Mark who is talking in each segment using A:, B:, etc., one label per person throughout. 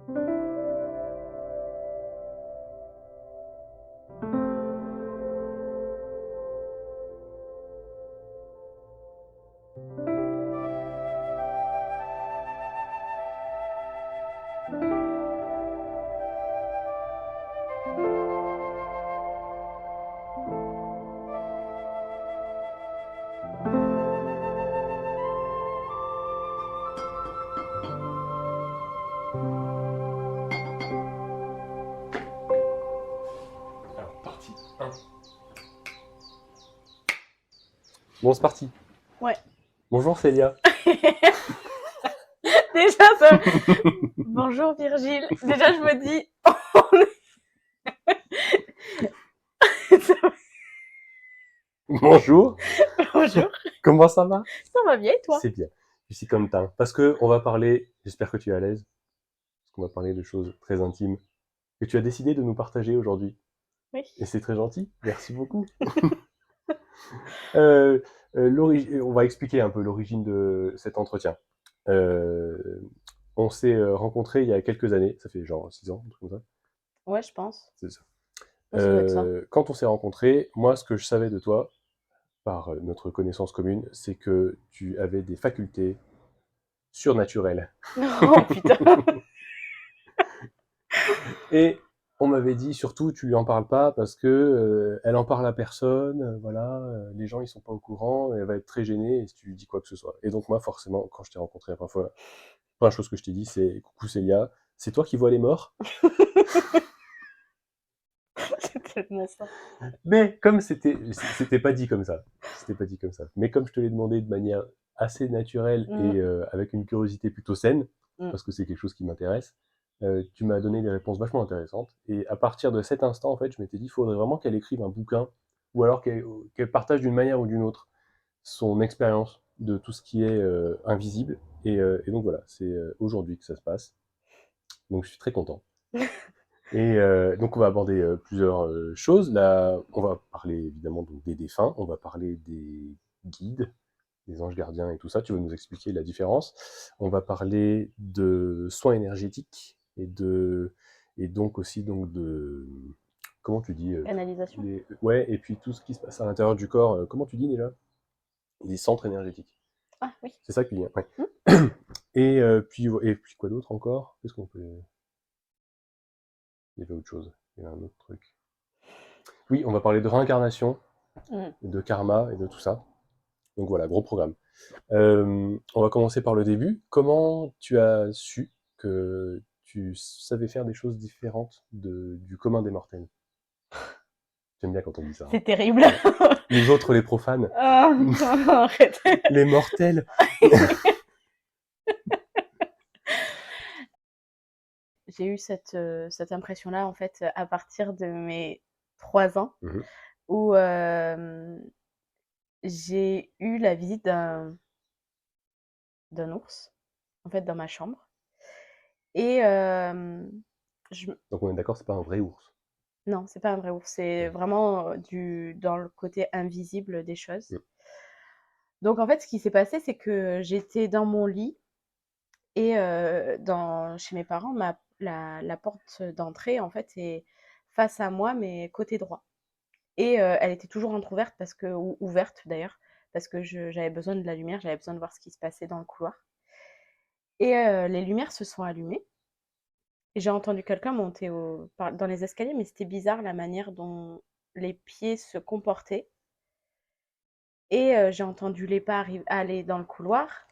A: Alors, partie 1. Bon, c'est parti.
B: Ouais.
A: Bonjour Célia.
B: Déjà, ça... Bonjour Virgile. Déjà, je me dis...
A: Bonjour.
B: Bonjour.
A: Comment ça va?
B: Ça va bien, et toi?
A: C'est bien. Je suis content. Parce que on va parler, j'espère que tu es à l'aise, parce qu'on va parler de choses très intimes que tu as décidé de nous partager aujourd'hui.
B: Oui.
A: Et c'est très gentil. Merci beaucoup. On va expliquer un peu l'origine de cet entretien. On s'est rencontrés il y a quelques années, ça fait genre 6 ans, un truc comme ça.
B: Ouais, je pense.
A: C'est ça.
B: Ouais, ça doit être ça.
A: Quand on s'est rencontrés, moi, ce que je savais de toi, par notre connaissance commune, c'est que tu avais des facultés surnaturelles.
B: Oh putain.
A: Et on m'avait dit surtout, tu lui en parles pas parce que elle en parle à personne, voilà, les gens ils sont pas au courant, et elle va être très gênée si tu lui dis quoi que ce soit. Et donc moi, forcément, quand je t'ai rencontré la première fois, la première chose que je t'ai dit, c'est coucou Célia, c'est toi qui vois les morts.
B: C'est tellement ça.
A: Mais comme c'était pas dit comme ça, c'était pas dit comme ça. Mais comme je te l'ai demandé de manière assez naturelle et avec une curiosité plutôt saine,
B: Mm.
A: parce que c'est quelque chose qui m'intéresse, tu m'as donné des réponses vachement intéressantes. Et à partir de cet instant, en fait, je m'étais dit, il faudrait vraiment qu'elle écrive un bouquin, ou alors qu'elle partage d'une manière ou d'une autre son expérience de tout ce qui est invisible. Et donc voilà, c'est aujourd'hui que ça se passe. Donc je suis très content. Et donc on va aborder plusieurs choses. Là, on va parler évidemment donc, des défunts, on va parler des guides, des anges gardiens et tout ça. Tu vas nous expliquer la différence. On va parler de soins énergétiques et donc aussi donc de comment tu dis
B: Canalisation.
A: ouais, et puis tout ce qui se passe à l'intérieur du corps. Comment tu dis déjà? Les centres énergétiques.
B: Ah oui.
A: C'est ça que tu dis, hein, ouais.
B: Mm.
A: Et puis quoi d'autre encore? Qu'est-ce qu'on peut. Il y avait autre chose. Il y avait un autre truc. Oui, on va parler de réincarnation,
B: Mm.
A: de karma et de tout ça. Donc voilà, gros programme. On va commencer par le début. Comment tu as su que tu savais faire des choses différentes du commun des mortels? J'aime bien quand on dit ça, hein.
B: C'est terrible.
A: Nous autres, les profanes,
B: Ah, arrête.
A: les mortels.
B: J'ai eu cette impression-là, en fait, à partir de mes 3 ans,
A: Mhm.
B: où j'ai eu la visite d'un ours, en fait, dans ma chambre. Et je...
A: Donc on est d'accord, c'est pas un vrai ours.
B: non, c'est pas un vrai ours, c'est
A: Mhm.
B: vraiment dans le côté invisible des choses. Donc, en fait, ce qui s'est passé, c'est que j'étais dans mon lit et chez mes parents, la porte d'entrée, en fait, est face à moi, mais côté droit. Et elle était toujours entrouverte ou ouverte d'ailleurs, parce que j'avais besoin de la lumière, j'avais besoin de voir ce qui se passait dans le couloir. Et les lumières se sont allumées. Et j'ai entendu quelqu'un monter dans les escaliers, mais c'était bizarre la manière dont les pieds se comportaient. Et j'ai entendu les pas aller dans le couloir.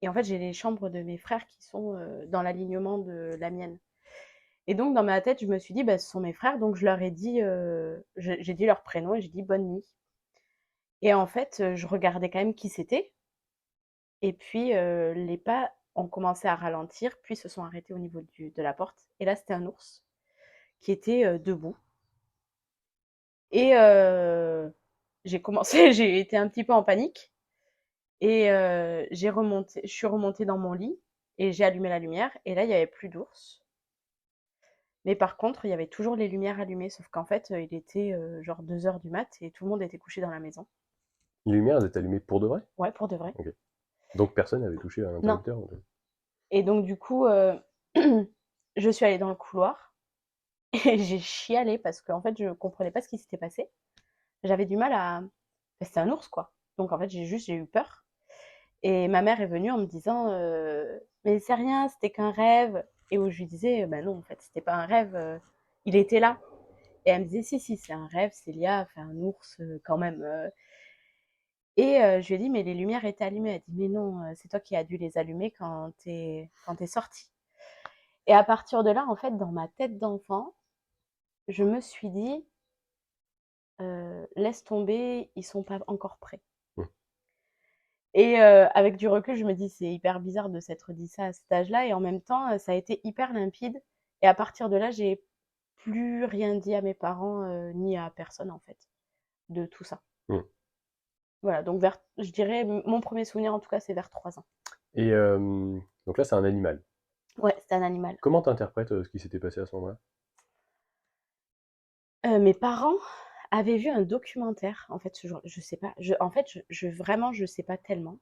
B: Et en fait, j'ai les chambres de mes frères qui sont dans l'alignement de la mienne. Et donc, dans ma tête, je me suis dit, bah, ce sont mes frères. Donc, je leur ai dit, j'ai dit leur prénom et j'ai dit bonne nuit. Et en fait, je regardais quand même qui c'était. Et puis, les pas ont commencé à ralentir, puis se sont arrêtés au niveau de la porte. Et là, c'était un ours qui était debout. Et j'ai été un petit peu en panique. Et je suis remontée dans mon lit et j'ai allumé la lumière. Et là, il n'y avait plus d'ours. Mais par contre, il y avait toujours les lumières allumées. Sauf qu'en fait, il était genre 2 heures du mat et tout le monde était couché dans la maison.
A: Les lumières, elles étaient allumées pour de vrai?
B: Ouais, pour de vrai.
A: Ok. Donc personne n'avait touché à
B: Non.
A: l'interrupteur?
B: Et donc, du coup, Je suis allée dans le couloir et j'ai chialé parce qu'en fait, je comprenais pas ce qui s'était passé. J'avais du mal à c'était un ours, quoi. Donc en fait, j'ai eu peur et ma mère est venue en me disant, «Mais c'est rien, c'était qu'un rêve» et où je lui disais: «Bah non, en fait, c'était pas un rêve, il était là». Et elle me disait: «Si, si, c'est un rêve, Célia, enfin un ours, quand même, et je lui ai dit: «Mais les lumières étaient allumées». Elle dit: «Mais non, c'est toi qui as dû les allumer quand tu sortie». Et à partir de là, en fait, dans ma tête d'enfant, je me suis dit: «Laisse tomber, ils sont pas encore prêts».
A: Mmh.
B: Et avec du recul, je me dis: «C'est hyper bizarre de s'être dit ça à cet âge-là» et en même temps, ça a été hyper limpide et à partir de là, j'ai plus rien dit à mes parents, ni à personne, en fait, de tout ça.
A: Mmh.
B: Voilà, donc vers je dirais, mon premier souvenir, en tout cas, c'est vers 3 ans.
A: Et donc là, c'est un animal.
B: Ouais, c'était un animal.
A: Comment t'interprètes ce qui s'était passé à ce moment-là?
B: Mes parents avaient vu un documentaire, en fait, ce jour je sais pas, en fait, vraiment, je sais pas tellement.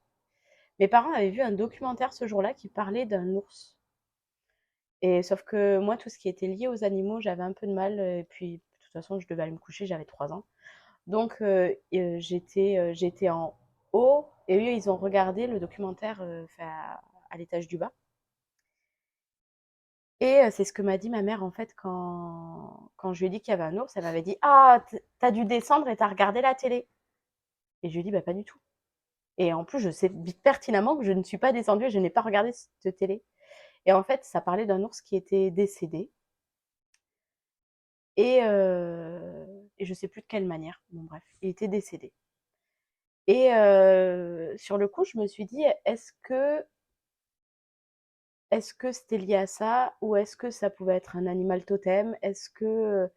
B: Mes parents avaient vu un documentaire ce jour-là qui parlait d'un ours et sauf que moi, tout ce qui était lié aux animaux, j'avais un peu de mal, et puis, de toute façon, je devais aller me coucher, j'avais 3 ans. Donc j'étais en haut et eux, ils ont regardé le documentaire, enfin, à l'étage du bas. Et c'est ce que m'a dit ma mère, en fait, quand je lui ai dit qu'il y avait un ours, elle m'avait dit: «Ah, tu dû descendre et t'as regardé la télé?» Et je lui ai dit: «Bah, pas du tout» et en plus, je sais pertinemment que je ne suis pas descendue et je n'ai pas regardé cette télé et en fait, ça parlait d'un ours qui était décédé et je sais plus de quelle manière. Bon bref, il était décédé et sur le coup, je me suis dit: «Est-ce que c'était lié à ça ou est-ce que ça pouvait être un animal totem? Est-ce que»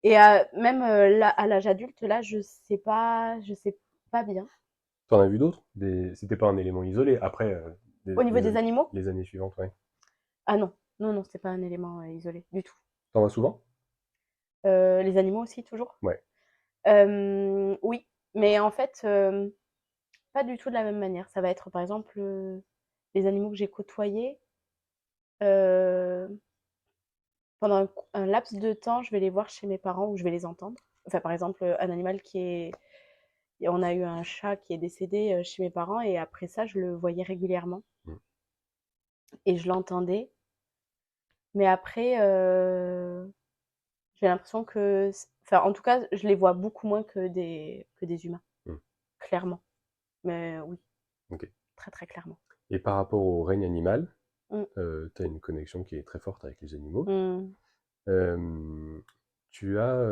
B: et même, là, à l'âge adulte, là, je sais pas bien.
A: T'en as vu d'autres? C'était pas un élément isolé. Après,
B: Au niveau des animaux?
A: les années suivantes, ouais.
B: Ah non, non, non, c'est pas un élément, isolé du tout.
A: T'en vois souvent?
B: Les animaux aussi toujours?
A: Ouais.
B: Oui, mais en fait, pas du tout de la même manière. Ça va être par exemple, les animaux que j'ai côtoyés, heu, pendant un laps de temps, je vais les voir chez mes parents ou je vais les entendre. Enfin, par exemple, un animal qui est et on a eu un chat qui est décédé, chez mes parents et après ça, je le voyais régulièrement
A: Mmh.
B: et je l'entendais. Mais après, j'ai l'impression que enfin, en tout cas, je les vois beaucoup moins que des humains,
A: Mmh.
B: clairement. Mais oui,
A: OK.
B: très, très clairement.
A: Et par rapport au règne animal,
B: Mmh.
A: tu as une connexion qui est très forte avec les animaux.
B: Mmh.
A: Hem, Tu as,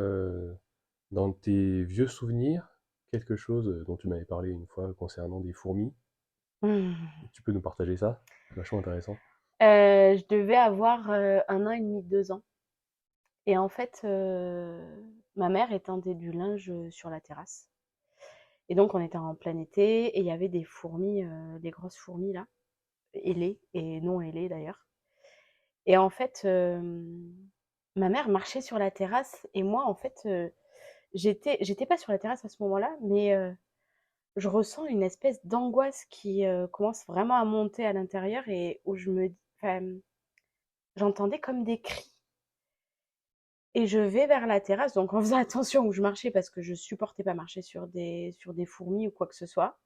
A: dans tes vieux souvenirs, quelque chose, dont tu m'avais parlé une fois concernant des fourmis?
B: Mmh.
A: Tu peux nous partager ça? C'est vachement intéressant.
B: Je devais avoir, 1 an et demi, 2 ans et en fait, ma mère étendait du linge, sur la terrasse et donc on était en plein été et il y avait des fourmis, des grosses fourmis là, ailées et non ailées d'ailleurs et en fait, ma mère marchait sur la terrasse et moi en fait, j'étais pas sur la terrasse à ce moment-là, mais je ressens une espèce d'angoisse qui, commence vraiment à monter à l'intérieur et où je me enfin, j'entendais comme des cris. Et je vais vers la terrasse, donc en faisant attention où je marchais parce que je supportais pas marcher sur des fourmis ou quoi que ce soit.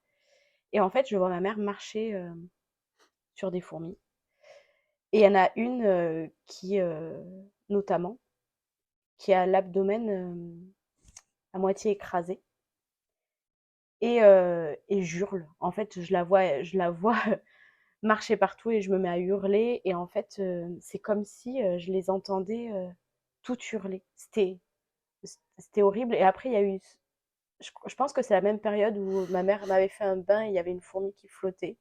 B: Et en fait, je vois ma mère marcher sur des fourmis. Et il y en a une qui, notamment, qui a l'abdomen à moitié écrasé et j'hurle. En fait, je la vois marcher partout et je me mets à hurler. Et en fait, c'est comme si je les entendais toutes hurler. C'était horrible. Et après, il y a eu je pense que c'est la même période où ma mère m'avait fait un bain et il y avait une fourmi qui flottait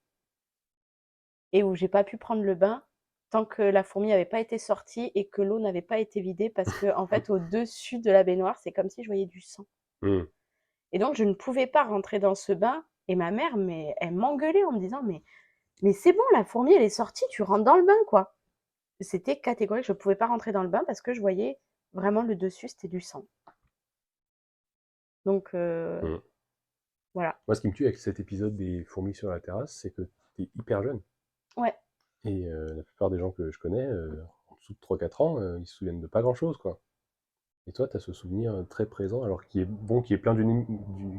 B: et où j'ai pas pu prendre le bain tant que la fourmi n'avait pas été sortie et que l'eau n'avait pas été vidée parce que en fait au-dessus de la baignoire, c'est comme si je voyais du sang.
A: Mmh.
B: Et donc je ne pouvais pas rentrer dans ce bain et ma mère mais elle m'engueulait en me disant mais c'est bon, la fourmi elle est sortie, tu rentres dans le bain quoi. C'était catégorique, je pouvais pas rentrer dans le bain parce que je voyais vraiment le dessus, c'était du sang. Donc
A: Mmh.
B: voilà.
A: Moi, ce qui me tue avec cet épisode des fourmis sur la terrasse, c'est que tu es hyper jeune.
B: Ouais.
A: Et la plupart des gens que je connais, en dessous de 3-4 ans, ils se souviennent de pas grand-chose, quoi. Et toi, tu as ce souvenir très présent, alors qui est bon, qui est plein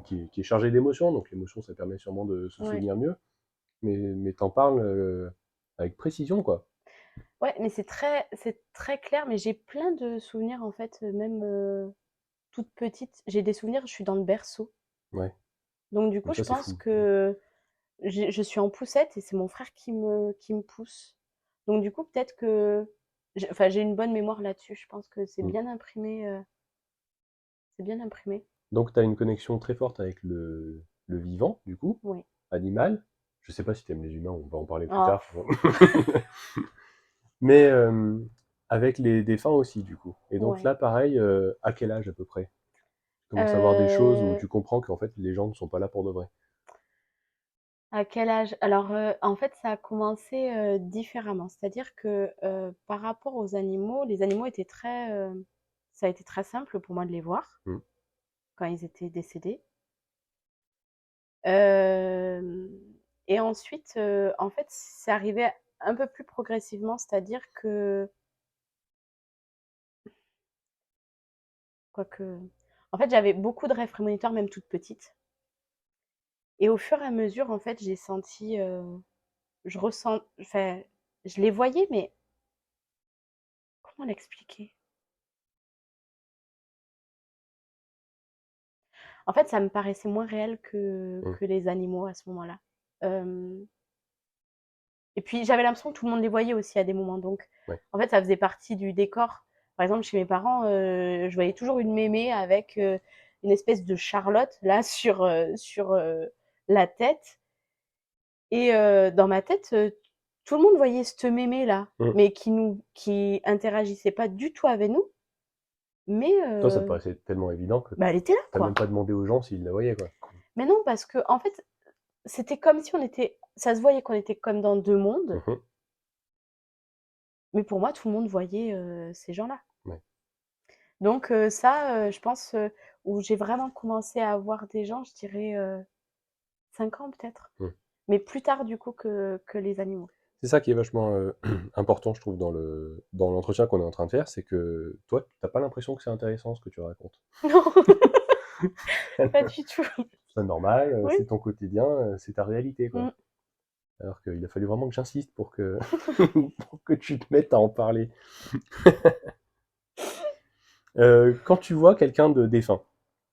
A: qui est chargé d'émotions, donc l'émotion, ça permet sûrement de se
B: Ouais.
A: souvenir mieux, mais t'en parles avec précision, quoi.
B: Ouais, mais c'est très clair, mais j'ai plein de souvenirs en fait, même toute petite. J'ai des souvenirs, je suis dans le berceau.
A: Ouais,
B: Donc du coup,
A: donc
B: je
A: ça, c'est
B: pense
A: fou.
B: que je suis en poussette et c'est mon frère qui me pousse. Donc du coup, peut-être que enfin, j'ai une bonne mémoire là-dessus. Je pense que
A: Mm.
B: c'est bien imprimé.
A: Donc, tu as une connexion très forte avec le vivant, du coup,
B: Oui.
A: animal. Je sais pas si tu aimes les humains, on va en parler plus
B: Oh,
A: tard. Mais avec les défunts aussi, du coup. Et donc
B: ouais.
A: là, pareil, à quel âge à peu près? Tu commences à voir des choses où
B: Euh,
A: tu comprends qu'en fait, les gens ne sont pas là pour de vrai.
B: à quel âge? Alors, en fait, ça a commencé différemment. C'est-à-dire que par rapport aux animaux, les animaux étaient ça a été très simple pour moi de les voir
A: Mm.
B: quand ils étaient décédés. Euh, et ensuite, en fait, c'est arrivé un peu plus progressivement, c'est-à-dire que, quoique, en fait, j'avais beaucoup de rêves prémonitoires, même toute petite. Et au fur et à mesure, en fait, j'ai senti, enfin, je les voyais, mais comment l'expliquer? En fait, ça me paraissait moins réel
A: Mm.
B: que les animaux à ce moment-là. Euh, et puis, j'avais l'impression que tout le monde les voyait aussi à des moments. Donc,
A: Ouais.
B: en fait, ça faisait partie du décor. Par exemple, chez mes parents, je voyais toujours une mémé avec une espèce de Charlotte là sur la tête. Et dans ma tête, tout le monde voyait cette mémé là,
A: Mm.
B: mais qui interagissait pas du tout avec nous. Mais
A: Toi, ça te paraissait tellement évident que
B: bah, elle était là,
A: t'as même
B: quoi.
A: pas demandé aux gens s'ils la voyaient, quoi.
B: Mais non, parce que en fait, c'était comme si on était, ça se voyait qu'on était comme dans deux mondes,
A: Mhm.
B: mais pour moi, tout le monde voyait ces gens-là.
A: Ouais.
B: Donc ça, je pense, où j'ai vraiment commencé à voir des gens, je dirais 5 ans peut-être,
A: Mm.
B: mais plus tard du coup que les animaux.
A: C'est ça qui est vachement important, je trouve, dans l'entretien qu'on est en train de faire, c'est que toi, t'as pas l'impression que c'est intéressant ce que tu racontes.
B: Non, pas du tout.
A: C'est normal,
B: Oui.
A: c'est ton quotidien, c'est ta réalité, quoi.
B: Mm.
A: Alors qu'il a fallu vraiment que j'insiste pour que, pour que tu te mettes à en parler. Quand tu vois quelqu'un de défunt,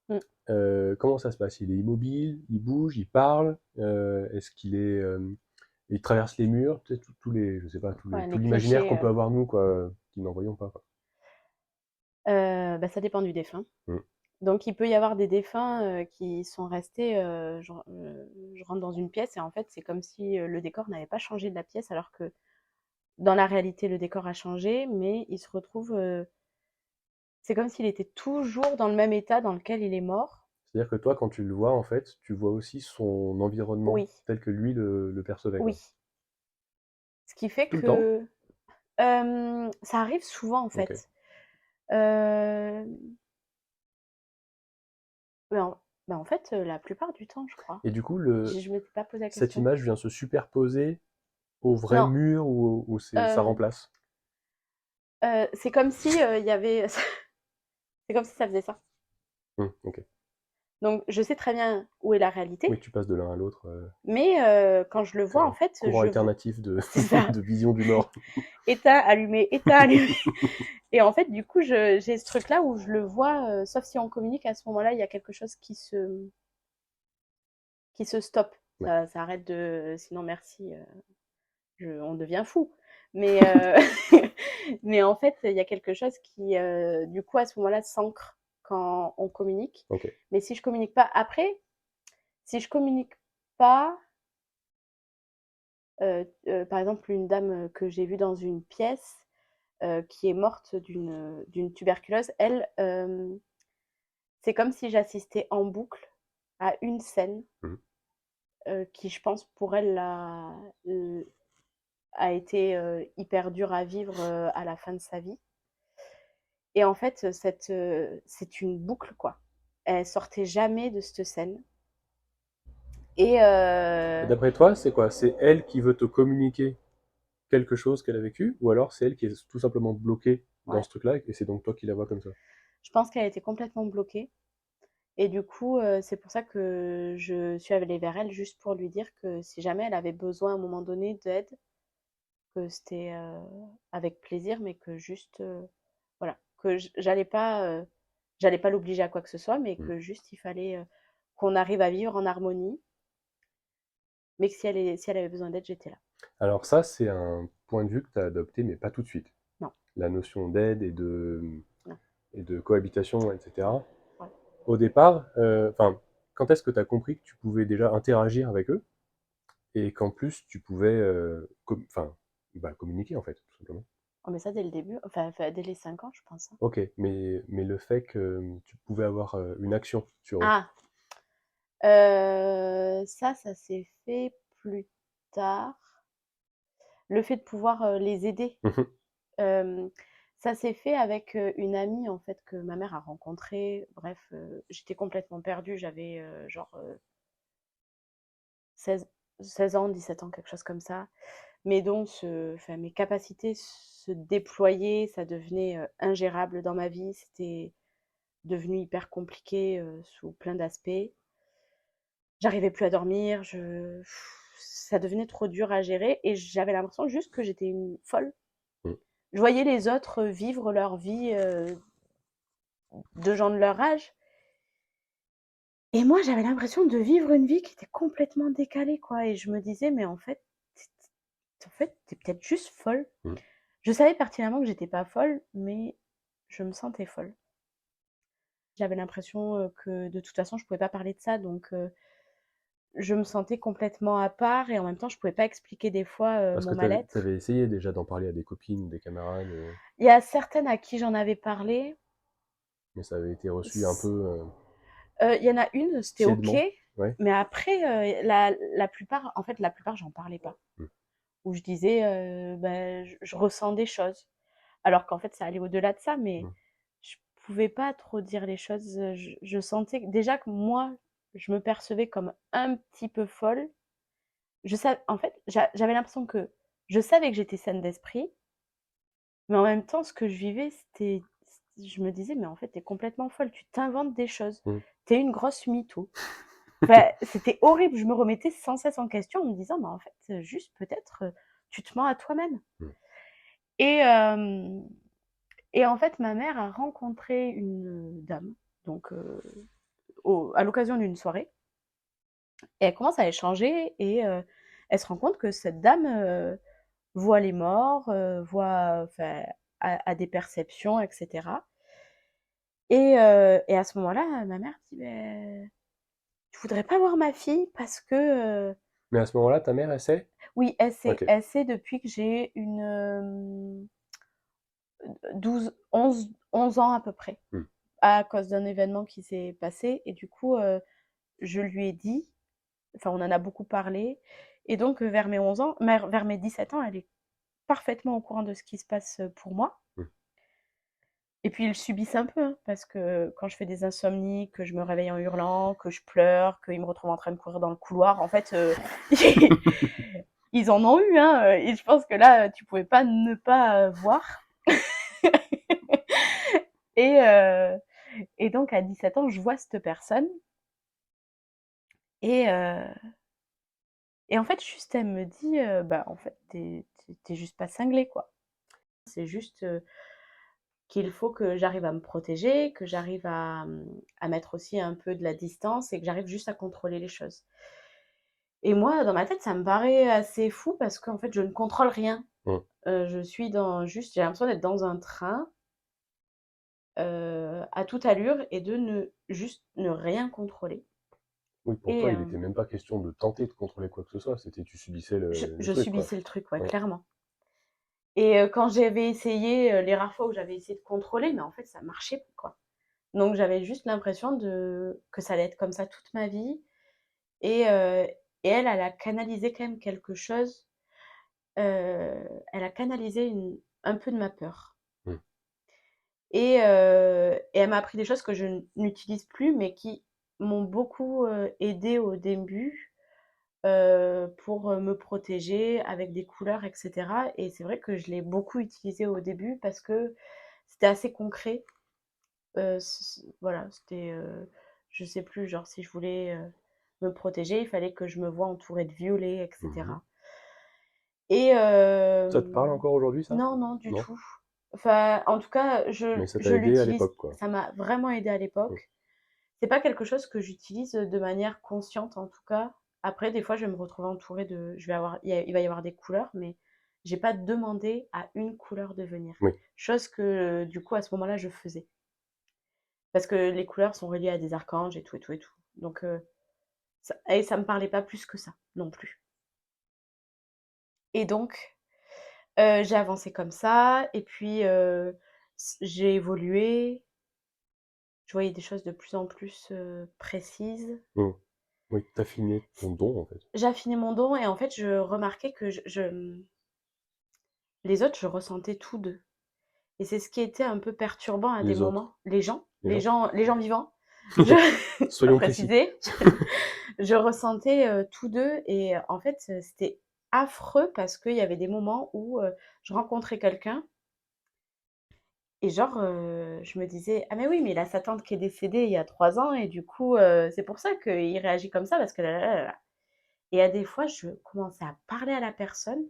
B: Mm.
A: comment ça se passe? Il est immobile, il bouge, il parle, est-ce qu'il est, il traverse les murs, tu sais, tous les, je sais pas,
B: Ouais,
A: tout
B: les
A: l'imaginaire
B: clichés.
A: qu'on peut avoir nous, quoi, qui n'en voyons pas, quoi.
B: Bah, ça dépend du défunt.
A: Mm.
B: Donc il peut y avoir des défunts qui sont restés. Je rentre dans une pièce et en fait c'est comme si le décor n'avait pas changé de la pièce alors que dans la réalité le décor a changé, mais il se retrouve. C'est comme s'il était toujours dans le même état dans lequel il est mort.
A: C'est-à-dire que toi, quand tu le vois, en fait, tu vois aussi son environnement
B: Oui,
A: tel que lui le percevait, quoi.
B: oui. Ce qui fait
A: Tout le temps?
B: que ça arrive souvent en
A: Ok.
B: fait. Euh, mais en fait, la plupart du temps, je crois.
A: Et du coup,
B: Je ne m'étais pas posé la
A: cette
B: question.
A: image vient se superposer au vrai
B: Non,
A: mur ou ça
B: euh,
A: remplace?
B: c'est comme si il y avait. C'est comme si ça faisait ça.
A: Ok.
B: Donc, je sais très bien où est la réalité,
A: Oui, tu passes de l'un à l'autre.
B: mais quand je le
A: C'est
B: vois, en
A: un
B: fait,
A: courant alternatif
B: c'est ça,
A: de vision du mort.
B: éteint, allumé, éteint, allumé. Et en fait, du coup, j'ai ce truc-là où je le vois, sauf si on communique, à ce moment-là, il y a quelque chose qui se stoppe.
A: Ouais.
B: Ça arrête de. Sinon, merci, on devient fou. Mais, mais en fait, il y a quelque chose qui, du coup, à ce moment-là, s'ancre quand on communique.
A: Ok.
B: Mais si je communique pas après, si je communique pas, par exemple, une dame que j'ai vue dans une pièce qui est morte d'une tuberculose, elle, c'est comme si j'assistais en boucle à une scène
A: Mhm.
B: qui, je pense, pour elle, a été hyper dure à vivre à la fin de sa vie. Et en fait, c'est une boucle, quoi. Elle sortait jamais de cette scène. Et
A: Et d'après toi, c'est quoi? C'est elle qui veut te communiquer quelque chose qu'elle a vécu, ou alors c'est elle qui est tout simplement bloquée dans
B: Ouais.
A: ce truc-là, et c'est donc toi qui la vois comme ça.
B: Je pense qu'elle était complètement bloquée. Et du coup, c'est pour ça que je suis allée vers elle juste pour lui dire que si jamais elle avait besoin à un moment donné d'aide, que c'était avec plaisir, mais que juste, voilà, que j'allais pas l'obliger à quoi que ce soit, mais
A: Mm.
B: que juste il fallait qu'on arrive à vivre en harmonie, mais que si elle avait besoin d'aide, j'étais là.
A: Alors ça, c'est un point de vue que tu as adopté, mais pas tout de suite.
B: Non,
A: La notion d'aide
B: non,
A: et de cohabitation, etc.
B: ouais.
A: Au départ, enfin, quand est-ce que tu as compris que tu pouvais déjà interagir avec eux et qu'en plus tu pouvais enfin, bah, communiquer en fait, tout simplement.
B: Oh, mais ça dès le début, enfin, dès les 5 ans, je pense, hein.
A: Ok, mais le fait que tu pouvais avoir une action sur eux.
B: Ah, ça s'est fait plus tard. Le fait de pouvoir les aider.
A: Mhm.
B: Hem, Ça s'est fait avec, une amie en fait que ma mère a rencontrée. Bref, j'étais complètement perdue, j'avais, genre, 16 16 ans, 17 ans, quelque chose comme ça. Mes dons mes capacités se déployaient, ça devenait, ingérable dans ma vie. C'était devenu hyper compliqué, sous plein d'aspects. J'arrivais plus à dormir, ça devenait trop dur à gérer et j'avais l'impression juste que j'étais une folle.
A: Mm.
B: Je voyais les autres vivre leur vie, de gens de leur âge. Et moi, j'avais l'impression de vivre une vie qui était complètement décalée, quoi. Et je me disais, mais t'es peut-être juste folle.
A: Mm.
B: Je savais pertinemment que j'étais pas folle, mais je me sentais folle. J'avais l'impression que de toute façon, je pouvais pas parler de ça, donc je me sentais complètement à part et en même temps, je pouvais pas expliquer des fois
A: Parce
B: mon
A: que tu
B: mal-être.
A: avais essayé déjà d'en parler à des copines, des camarades,
B: Il y a certaines à qui j'en avais parlé.
A: mais ça avait été reçu un peu
B: Il y en a une, c'était OK,
A: tièdement. Ouais.
B: mais après, la plupart, en fait, la plupart, j'en parlais pas.
A: Mm.
B: Où je disais, je ressens des choses. Alors qu'en fait, ça allait au-delà de ça, mais
A: Mm.
B: je pouvais pas trop dire les choses. Je sentais déjà que moi, je me percevais comme un petit peu folle. En fait, j'avais l'impression que je savais que j'étais saine d'esprit, mais en même temps, ce que je vivais, je me disais, mais en fait, t'es complètement folle, tu t'inventes des choses.
A: Mm.
B: T'es une grosse mytho. Enfin, c'était horrible. Je me remettais sans cesse en question en me disant, mais en fait, juste peut-être, tu te mens à toi-même.
A: Mm.
B: Et, euh, et en fait, ma mère a rencontré une dame, donc à l'occasion d'une soirée, et elle commence à échanger, et elle se rend compte que cette dame voit les morts, voit, enfin, a des perceptions, etc. Et à ce moment-là, ma mère dit, ben, tu voudrais pas voir ma fille parce que
A: Mais à ce moment-là, ta mère, elle sait?
B: oui,
A: Ok.
B: elle sait depuis que j'ai une 11 ans à peu près,
A: Mm.
B: à cause d'un événement qui s'est passé. Et du coup, je lui ai dit, enfin, on en a beaucoup parlé. Et donc, vers mes 11 ans, vers mes 17 ans, elle est parfaitement au courant de ce qui se passe pour moi.
A: Mm.
B: Et puis, ils subissent un peu, hein, parce que quand je fais des insomnies, que je me réveille en hurlant, que je pleure, qu'ils me retrouvent en train de courir dans le couloir, en fait, ils en ont eu, hein. Et je pense que là, tu pouvais pas ne pas voir. Et, euh, et donc, à 17 ans, je vois cette personne. Et, euh, et en fait, juste, elle me dit, bah, en fait, t'es juste pas cinglé, quoi. C'est juste qu'il faut que j'arrive à me protéger, que j'arrive à mettre aussi un peu de la distance et que j'arrive juste à contrôler les choses. Et moi, dans ma tête, ça me paraît assez fou parce qu'en fait, je ne contrôle rien.
A: Mm.
B: Je suis j'ai l'impression d'être dans un train à toute allure et de juste ne rien contrôler.
A: Oui, pour
B: Et
A: toi, il était même pas question de tenter de contrôler quoi que ce soit, c'était tu subissais le
B: je
A: truc, quoi.
B: subissais le truc, ouais,
A: Ouais.
B: clairement. Et quand j'avais essayé, les rares fois où j'avais essayé de contrôler, mais en fait, ça marchait pas, quoi. Donc j'avais juste l'impression que ça allait être comme ça toute ma vie. Et, elle a canalisé quand même quelque chose. Elle a canalisé un peu de ma peur.
A: Mm.
B: Et elle m'a appris des choses que je n'utilise plus, mais qui m'ont beaucoup aidée au début. pour me protéger avec des couleurs, etc. Et c'est vrai que je l'ai beaucoup utilisé au début parce que c'était assez concret. Voilà, c'était, je sais plus, genre si je voulais me protéger, il fallait que je me voie entourée de violets,
A: Mhm.
B: etc. Et
A: Ça te parle encore aujourd'hui, ça?
B: non, non, du
A: Non?
B: tout. Enfin, en tout cas,
A: Mais ça t'a
B: je
A: aidé à
B: l'utilise,
A: l'époque, quoi.
B: ça m'a vraiment aidé à
A: Mm.
B: l'époque. C'est pas quelque chose que j'utilise de manière consciente, en tout cas. Après, des fois, je vais me retrouver entourée de, il va y avoir des couleurs, mais j'ai pas demandé à une couleur de venir.
A: Oui.
B: Chose que, du coup, à ce moment-là, je faisais. Parce que les couleurs sont reliées à des archanges et tout et tout et tout. Donc, ça me parlait pas plus que ça, non plus. Et donc, j'ai avancé comme ça, et puis j'ai évolué. Je voyais des choses de plus en plus précises.
A: Mm. Oui, t'affiner ton don, en fait.
B: J'affinais mon don, et en fait, je remarquais que les autres, je ressentais tout d'eux. Et c'est ce qui était un peu perturbant à des
A: Les autres.
B: moments. Les gens,
A: Les gens?
B: les gens vivants, je à
A: Soyons précis.
B: préciser, je ressentais tout d'eux, et en fait, c'était affreux parce qu'il y avait des moments où je rencontrais quelqu'un. Et genre, je me disais: «Ah mais oui, mais il a sa tante qui est décédée il y a 3 ans, et du coup, c'est pour ça qu'il réagit comme ça parce que là, là, là, là». Et à des fois, je commençais à parler à la personne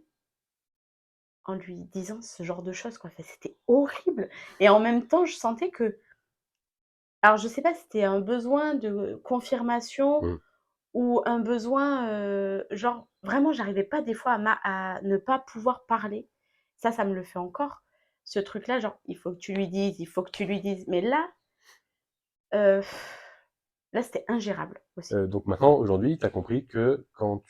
B: en lui disant ce genre de choses, quoi. Enfin, c'était horrible, et en même temps, je sentais que, alors je sais pas si c'était un besoin de confirmation
A: Mm.
B: ou un besoin, genre vraiment j'arrivais pas des fois à ne pas pouvoir parler. Ça me le fait encore, ce truc-là, genre: «Il faut que tu lui dises, il faut que tu lui dises». Mais Heu, là, c'était ingérable aussi.
A: Donc maintenant, aujourd'hui, tu as compris que quand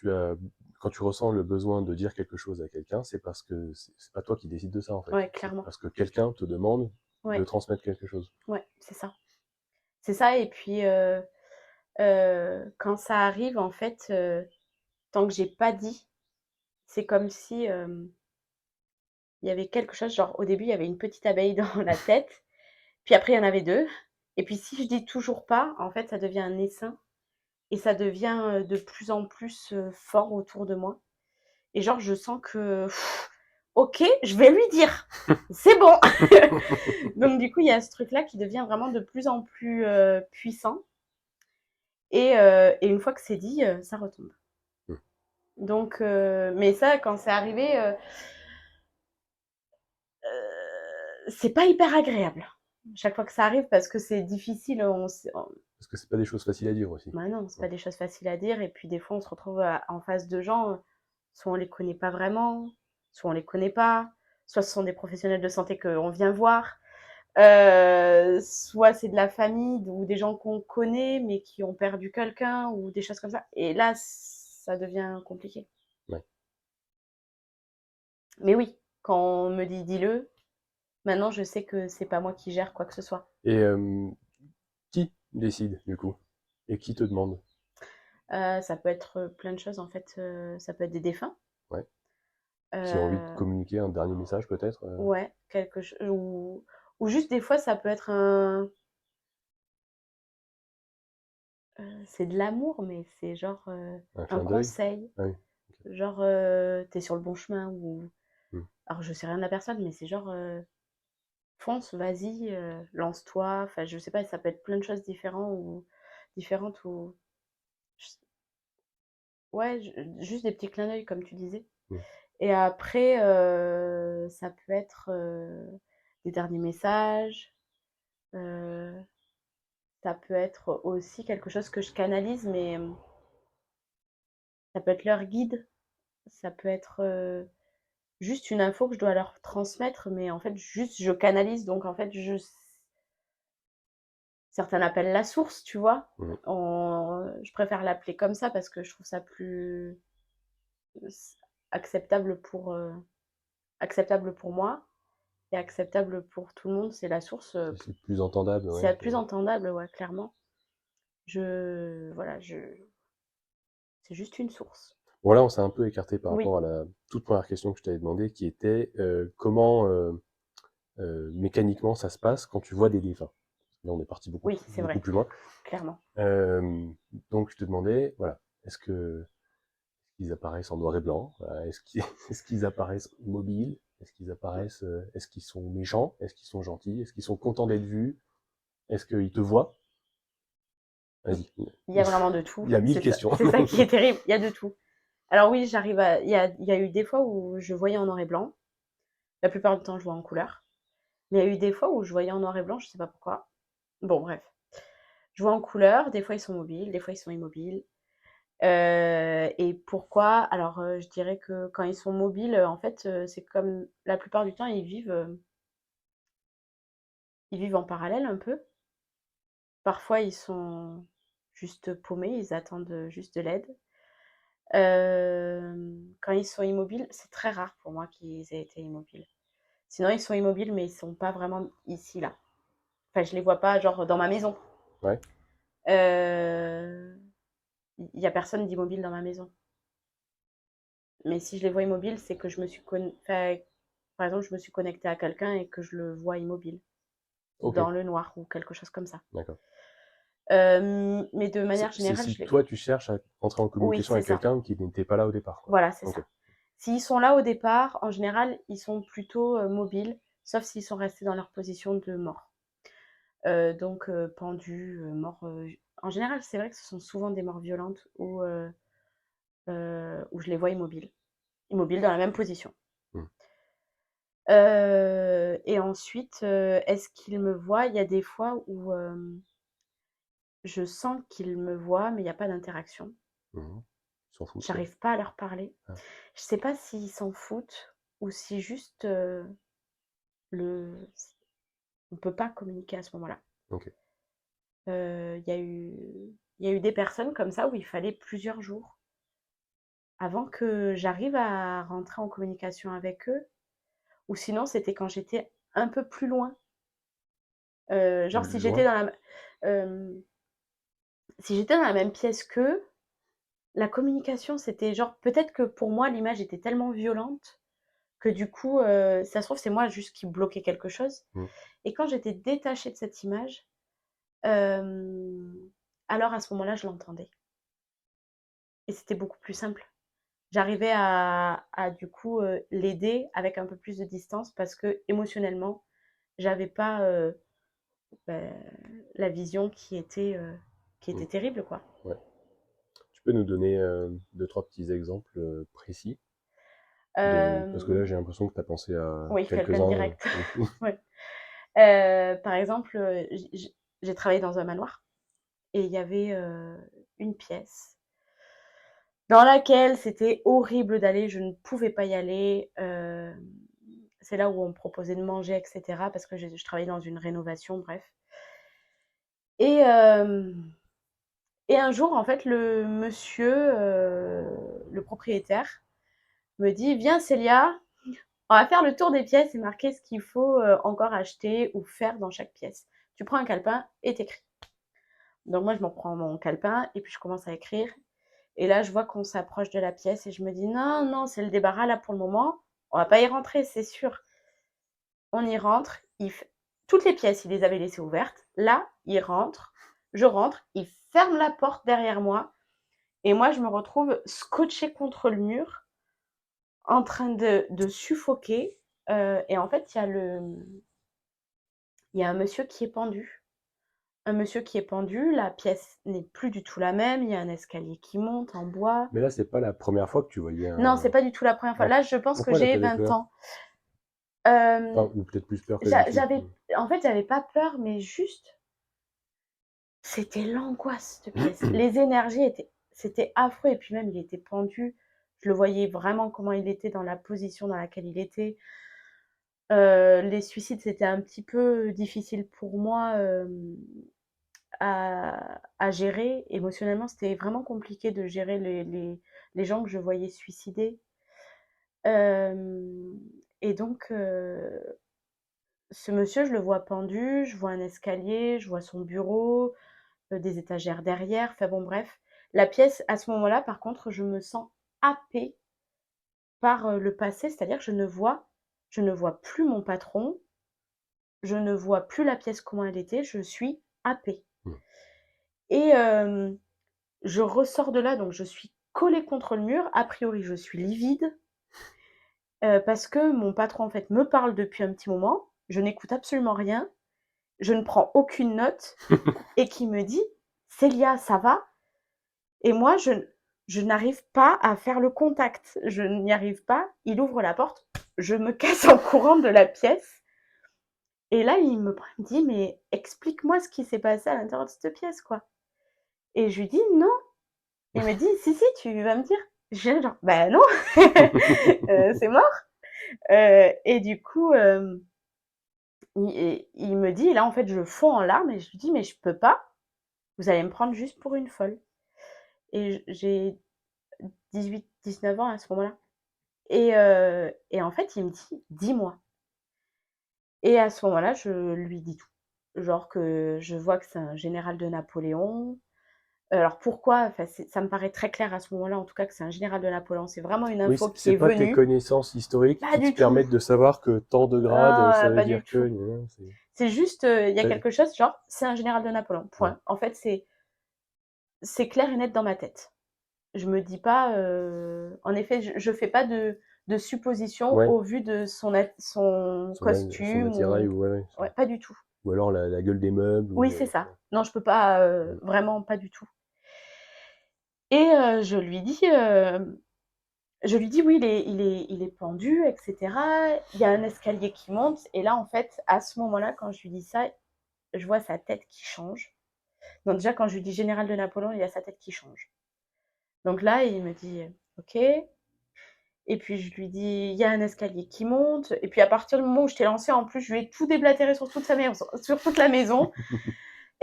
A: tu ressens le besoin de dire quelque chose à quelqu'un, c'est parce que c'est pas toi qui décides de ça, en fait.
B: Ouais,
A: C'est
B: clairement.
A: parce que quelqu'un te demande de
B: Ouais,
A: transmettre quelque chose.
B: ouais, c'est ça. C'est ça, et puis, quand ça arrive, en fait, tant que j'ai pas dit, c'est comme si, il y avait quelque chose, genre, au début, il y avait une petite abeille dans la tête, puis après, il y en avait 2, et puis si je dis toujours pas, en fait, ça devient un essaim, et ça devient, de plus en plus, fort autour de moi. Et genre, je sens que, OK, je vais lui dire. C'est bon. Donc du coup, il y a ce truc-là qui devient vraiment de plus en plus puissant. Et une fois que c'est dit, ça retombe.
A: Mm.
B: Donc, mais ça, quand c'est arrivé, c'est pas hyper agréable. Chaque fois que ça arrive, parce que c'est difficile.
A: Parce que c'est pas des choses faciles à dire aussi.
B: Bah non, c'est
A: Ouais.
B: pas des choses faciles à dire. Et puis des fois, on se retrouve en face de gens, soit on les connaît pas vraiment, soit on les connaît pas, soit ce sont des professionnels de santé qu'on vient voir. Soit c'est de la famille ou des gens qu'on connaît mais qui ont perdu quelqu'un ou des choses comme ça. Et là, ça devient compliqué.
A: Ouais.
B: Mais oui, quand on me dit dis-le, maintenant je sais que c'est pas moi qui gère quoi que ce soit.
A: Et qui décide, du coup? Et qui te demande?
B: Ça peut être plein de choses en fait. Ça peut être des défunts.
A: Ouais. Qui ont envie de
B: Euh,
A: communiquer un dernier message, peut-être?
B: ouais, quelque chose. Ou juste des fois, ça peut être c'est de l'amour, mais c'est genre
A: Un
B: un
A: clin d'œil?
B: conseil.
A: Ah oui.
B: Genre, t'es sur le bon chemin, ou.
A: Mm.
B: Alors, je sais rien de la personne, mais c'est genre, fonce, vas-y, lance-toi. Enfin, je sais pas, ça peut être plein de choses différentes, ou. Ouais, juste des petits clins d'œil, comme tu disais.
A: Mm.
B: Et après, ça peut être des derniers messages. euh, Ça peut être aussi quelque chose que je canalise, mais ça peut être leur guide. Ça peut être juste une info que je dois leur transmettre, mais en fait, juste je canalise. Donc, en fait, certains l'appellent la source, tu vois.
A: Mm.
B: Je préfère l'appeler comme ça parce que je trouve ça plus acceptable acceptable pour moi et acceptable pour tout le monde. C'est la source.
A: C'est plus entendable,
B: C'est
A: ouais.
B: la plus entendable, ouais, clairement. Voilà, c'est juste une source.
A: Voilà, on s'est un peu écarté par
B: Oui,
A: rapport à la toute première question que je t'avais demandé, qui était comment mécaniquement ça se passe quand tu vois des défunts. Là, on est parti
B: oui, c'est
A: beaucoup
B: vrai,
A: plus loin.
B: clairement.
A: Euh, donc, je te demandais, voilà, est-ce que qu'ils apparaissent en noir et blanc? Est-ce qu'ils apparaissent mobiles? Est-ce qu'ils apparaissent, est-ce qu'ils sont méchants? Est-ce qu'ils sont gentils? Est-ce qu'ils sont contents d'être vus? Est-ce qu'ils te voient? Vas-y.
B: Il y a vraiment de
A: Il
B: tout.
A: y a 1000 questions.
B: C'est ça qui est terrible. Il y a de tout. Alors oui, il y a eu des fois où je voyais en noir et blanc. La plupart du temps, je vois en couleur. Mais il y a eu des fois où je voyais en noir et blanc, je sais pas pourquoi. Bon, bref. Je vois en couleur, des fois ils sont mobiles, des fois ils sont immobiles. Et pourquoi? Alors, je dirais que quand ils sont mobiles, en fait, c'est comme la plupart du temps, ils vivent en parallèle un peu. Parfois, ils sont juste paumés, ils attendent juste de l'aide. Quand ils sont immobiles, c'est très rare pour moi qu'ils aient été immobiles. Sinon, ils sont immobiles, mais ils sont pas vraiment ici, là. Enfin, je les vois pas, genre, dans ma maison.
A: Ouais.
B: Il y a personne d'immobile dans ma maison. Mais si je les vois immobiles, c'est que enfin, par exemple, je me suis connectée à quelqu'un et que je le vois immobile,
A: Ok.
B: dans le noir ou quelque chose comme ça.
A: D'accord.
B: Mais de manière
A: C'est
B: générale,
A: si
B: je les...
A: toi, tu cherches à entrer en
B: Oui,
A: communication
B: c'est
A: avec
B: ça.
A: quelqu'un qui n'était pas là au départ, quoi.
B: Voilà, c'est
A: Ok.
B: ça. S'ils sont là au départ, en général, ils sont plutôt mobiles, sauf s'ils sont restés dans leur position de mort. Donc pendus, morts. En général, c'est vrai que ce sont souvent des morts violentes où je les vois immobiles. Immobiles dans la même position.
A: Hmm.
B: Et ensuite, est-ce qu'ils me voient? Il y a des fois où je sens qu'ils me voient, mais il n'y a pas d'interaction.
A: Mhm. Ils s'en foutent, quoi.
B: J'arrive pas à leur parler.
A: Ah.
B: Je sais pas s'ils s'en foutent ou si juste le... on peut pas communiquer à ce moment-là.
A: Ok.
B: Il y a eu des personnes comme ça où il fallait plusieurs jours avant que j'arrive à rentrer en communication avec eux, ou sinon c'était quand j'étais un peu plus loin. Genre
A: Plus loin.
B: euh, si j'étais dans la même pièce qu'eux, la communication c'était genre peut-être que pour moi l'image était tellement violente que du coup ça se trouve c'est moi juste qui bloquais quelque chose.
A: Hmm.
B: Et quand j'étais détachée de cette image, euh, alors à ce moment-là je l'entendais et c'était beaucoup plus simple. J'arrivais à du coup l'aider avec un peu plus de distance parce que émotionnellement, j'avais pas ben, la vision qui
A: Hmm.
B: était terrible, quoi.
A: Ouais. Tu peux nous donner deux, trois petits exemples précis parce que là,
B: Euh,
A: j'ai l'impression que tu as pensé à
B: oui, quelqu'un de
A: quelques-uns.
B: direct. Ouais. Par exemple, j'ai travaillé dans un manoir et il y avait une pièce dans laquelle c'était horrible d'aller, je ne pouvais pas y aller. C'est là où on me proposait de manger, etc. Parce que je travaillais dans une rénovation, bref. Et, euh, et un jour, en fait, le monsieur, le propriétaire, me dit, viens Célia, on va faire le tour des pièces et marquer ce qu'il faut encore acheter ou faire dans chaque pièce. Tu prends un calepin et t'écris. Donc moi, je m'en prends mon calepin et puis je commence à écrire. Et là, je vois qu'on s'approche de la pièce et je me dis, non, non, c'est le débarras là pour le moment. On va pas y rentrer, c'est sûr. On y rentre. Toutes les pièces, il les avait laissées ouvertes. Là, il rentre. Je rentre. Il ferme la porte derrière moi. Et moi, je me retrouve scotchée contre le mur, en train de suffoquer. Et en fait, il y a un monsieur qui est pendu. Un monsieur qui est pendu, la pièce n'est plus du tout la même, il y a un escalier qui monte en bois.
A: Mais là, c'est pas la première fois que tu voyais
B: Non, c'est
A: un.
B: pas du tout la première fois.
A: Alors,
B: Là, je pense que
A: pourquoi là,
B: j'ai
A: t'avais
B: 20
A: peur?
B: ans. Euh,
A: Enfin, ou peut-être plus peur que d'habitude.
B: en fait, j'avais pas peur, mais juste, c'était l'angoisse de pièce. Les énergies c'était affreux. Et puis même, il était pendu. Je le voyais vraiment comment il était dans la position dans laquelle il était. Les suicides, c'était un petit peu difficile pour moi à gérer. Émotionnellement, c'était vraiment compliqué de gérer les gens que je voyais suicider. Euh, et donc, ce monsieur, je le vois pendu, je vois un escalier, je vois son bureau, des étagères derrière, enfin bon, bref. La pièce, à ce moment-là, par contre, je me sens happée par le passé, c'est-à-dire que je ne vois plus mon patron, je ne vois plus la pièce comment elle était, je suis happée.
A: Hmm.
B: Et je ressors de là, donc je suis collée contre le mur. A priori, je suis livide parce que mon patron, en fait, me parle depuis un petit moment. Je n'écoute absolument rien. Je ne prends aucune note et qui me dit « Célia, ça va ?» Et moi, je n'arrive pas à faire le contact. Je n'y arrive pas. Il ouvre la porte. Je me casse en courant de la pièce. Et là, il me dit « Mais explique-moi ce qui s'est passé à l'intérieur de cette pièce, quoi. » Et je lui dis « Non. » Il me dit « Si, tu vas me dire. » Je dis genre « Ben non, c'est mort. » Et du coup, il me dit, et là, en fait, je fonds en larmes et je lui dis « Mais je peux pas. Vous allez me prendre juste pour une folle. » Et j'ai 18, 19 ans à ce moment-là. Et en fait, il me dit « Dis-moi. » Et à ce moment-là, je lui dis tout. Genre que je vois que c'est un général de Napoléon. Alors pourquoi? Enfin, ça me paraît très clair à ce moment-là, en tout cas, que c'est un général de Napoléon. C'est vraiment une
A: Oui,
B: info qui
A: c'est
B: est
A: pas tes
B: venue.
A: connaissances historiques
B: Pas
A: qui te
B: du tout.
A: permettent de savoir que tant de grades, ça veut
B: Pas du
A: dire que...
B: tout. C'est juste, il y a quelque chose, genre, c'est un général de Napoléon. Point.
A: Ouais.
B: En fait, c'est clair et net dans ma tête. Je me dis pas, en effet, je fais pas de suppositions
A: Ouais.
B: au vu de son costume.
A: Son attirail, ouais.
B: Ouais, pas du tout.
A: Ou alors la gueule des meubles.
B: Oui, c'est ça. Non, je peux pas, vraiment pas du tout. Et je lui dis oui, il est pendu, etc. Il y a un escalier qui monte. Et là, en fait, à ce moment-là, quand je lui dis ça, je vois sa tête qui change. Donc déjà, quand je lui dis général de Napoléon, il y a sa tête qui change. Donc là, il me dit ok. Et puis je lui dis il y a un escalier qui monte. Et puis à partir du moment où je t'ai lancé, en plus, je lui ai tout déblatéré sur toute la maison.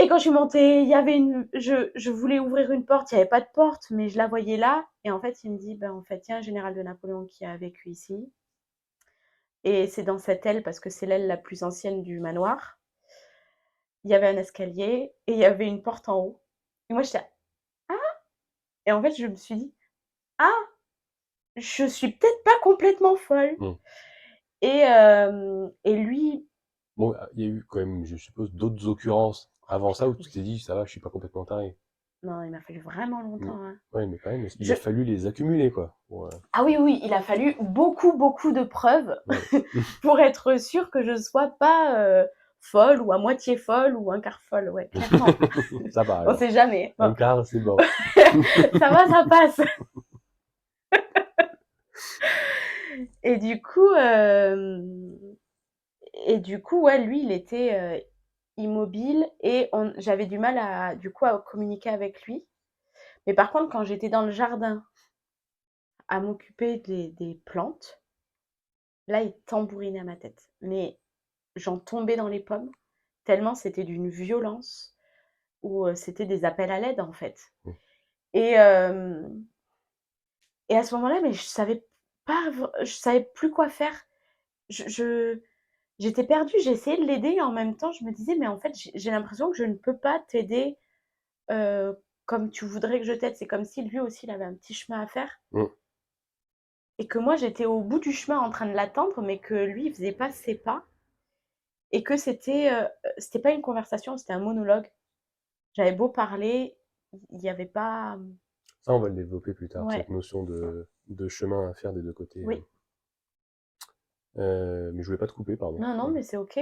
B: Et quand je suis montée, il y avait je voulais ouvrir une porte, il n'y avait pas de porte, mais je la voyais là. Et en fait, il me dit, ben, en fait, il y a un général de Napoléon qui a vécu ici. Et c'est dans cette aile, parce que c'est l'aile la plus ancienne du manoir. Il y avait un escalier et il y avait une porte en haut. Et moi, j'étais, ah! Et en fait, je me suis dit, ah! Je suis peut-être pas complètement folle. Et lui...
A: Bon, il y a eu quand même, je suppose, d'autres occurrences avant ça où tu t'es dit, ça va, je suis pas complètement taré.
B: Non, il m'a fallu vraiment longtemps. Hein.
A: Ouais, mais quand même, il a fallu les accumuler, quoi.
B: Ah oui, il a fallu beaucoup de preuves pour être sûr que je ne sois pas folle ou à moitié folle ou un quart folle. Ouais, clairement.
A: Ça va,
B: on sait jamais.
A: Un quart, c'est bon.
B: Ça va, ça passe. Et du coup, ouais, lui, il était immobile et j'avais du mal à communiquer avec lui. Mais par contre, quand j'étais dans le jardin à m'occuper des plantes, là, il tambourinait à ma tête. Mais j'en tombais dans les pommes, tellement c'était d'une violence, où c'était des appels à l'aide, en fait. Et à ce moment-là, mais je savais plus quoi faire. J'étais perdue, j'ai essayé de l'aider et en même temps, je me disais, mais en fait, j'ai l'impression que je ne peux pas t'aider comme tu voudrais que je t'aide. C'est comme si lui aussi, il avait un petit chemin à faire. Et que moi, j'étais au bout du chemin en train de l'attendre, mais que lui, il faisait pas ses pas. Et que c'était pas une conversation, c'était un monologue. J'avais beau parler, il n'y avait pas...
A: Ça, on va le développer plus tard, cette notion de chemin à faire des deux côtés.
B: Oui.
A: Mais je voulais pas te couper, pardon.
B: Non, mais c'est ok.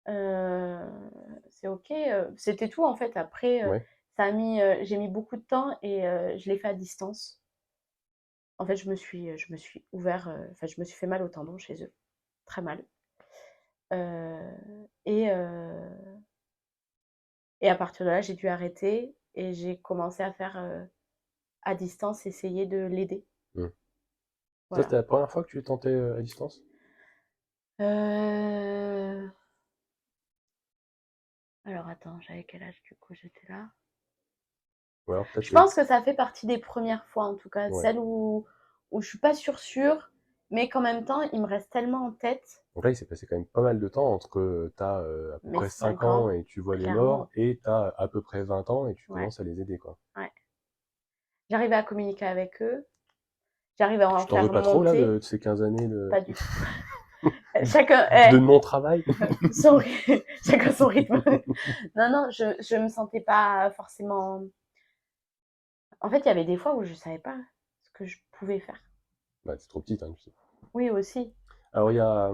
B: C'est ok. C'était tout, en fait. Après, j'ai mis beaucoup de temps et je l'ai fait à distance. En fait, je me suis ouvert... je me suis fait mal au tendon chez eux. Très mal. Et à partir de là, j'ai dû arrêter et j'ai commencé à faire à distance, essayer de l'aider.
A: Voilà. Ça, c'était la première fois que tu tentais à distance?
B: Alors attends, j'avais quel âge du coup? J'étais là.
A: Je
B: pense que ça fait partie des premières fois, en tout cas, celles où je suis pas sûre, mais qu'en même temps, il me reste tellement en tête.
A: Donc là, il s'est passé quand même pas mal de temps entre t'as à peu près 5 ans et tu vois les morts, et t'as à peu près 20 ans et tu commences à les aider, quoi.
B: Ouais. J'arrivais à communiquer avec eux. J'arrivais à en faire monter. Tu t'en veux
A: pas trop, là, de ces 15 années de...
B: Pas du tout. Chacun...
A: de non-travail.
B: Chacun son rythme. Non, je me sentais pas forcément En fait, il y avait des fois où je savais pas ce que je pouvais faire.
A: Bah, t'es trop petite, hein, tu sais.
B: Oui, aussi.
A: Alors, il y a.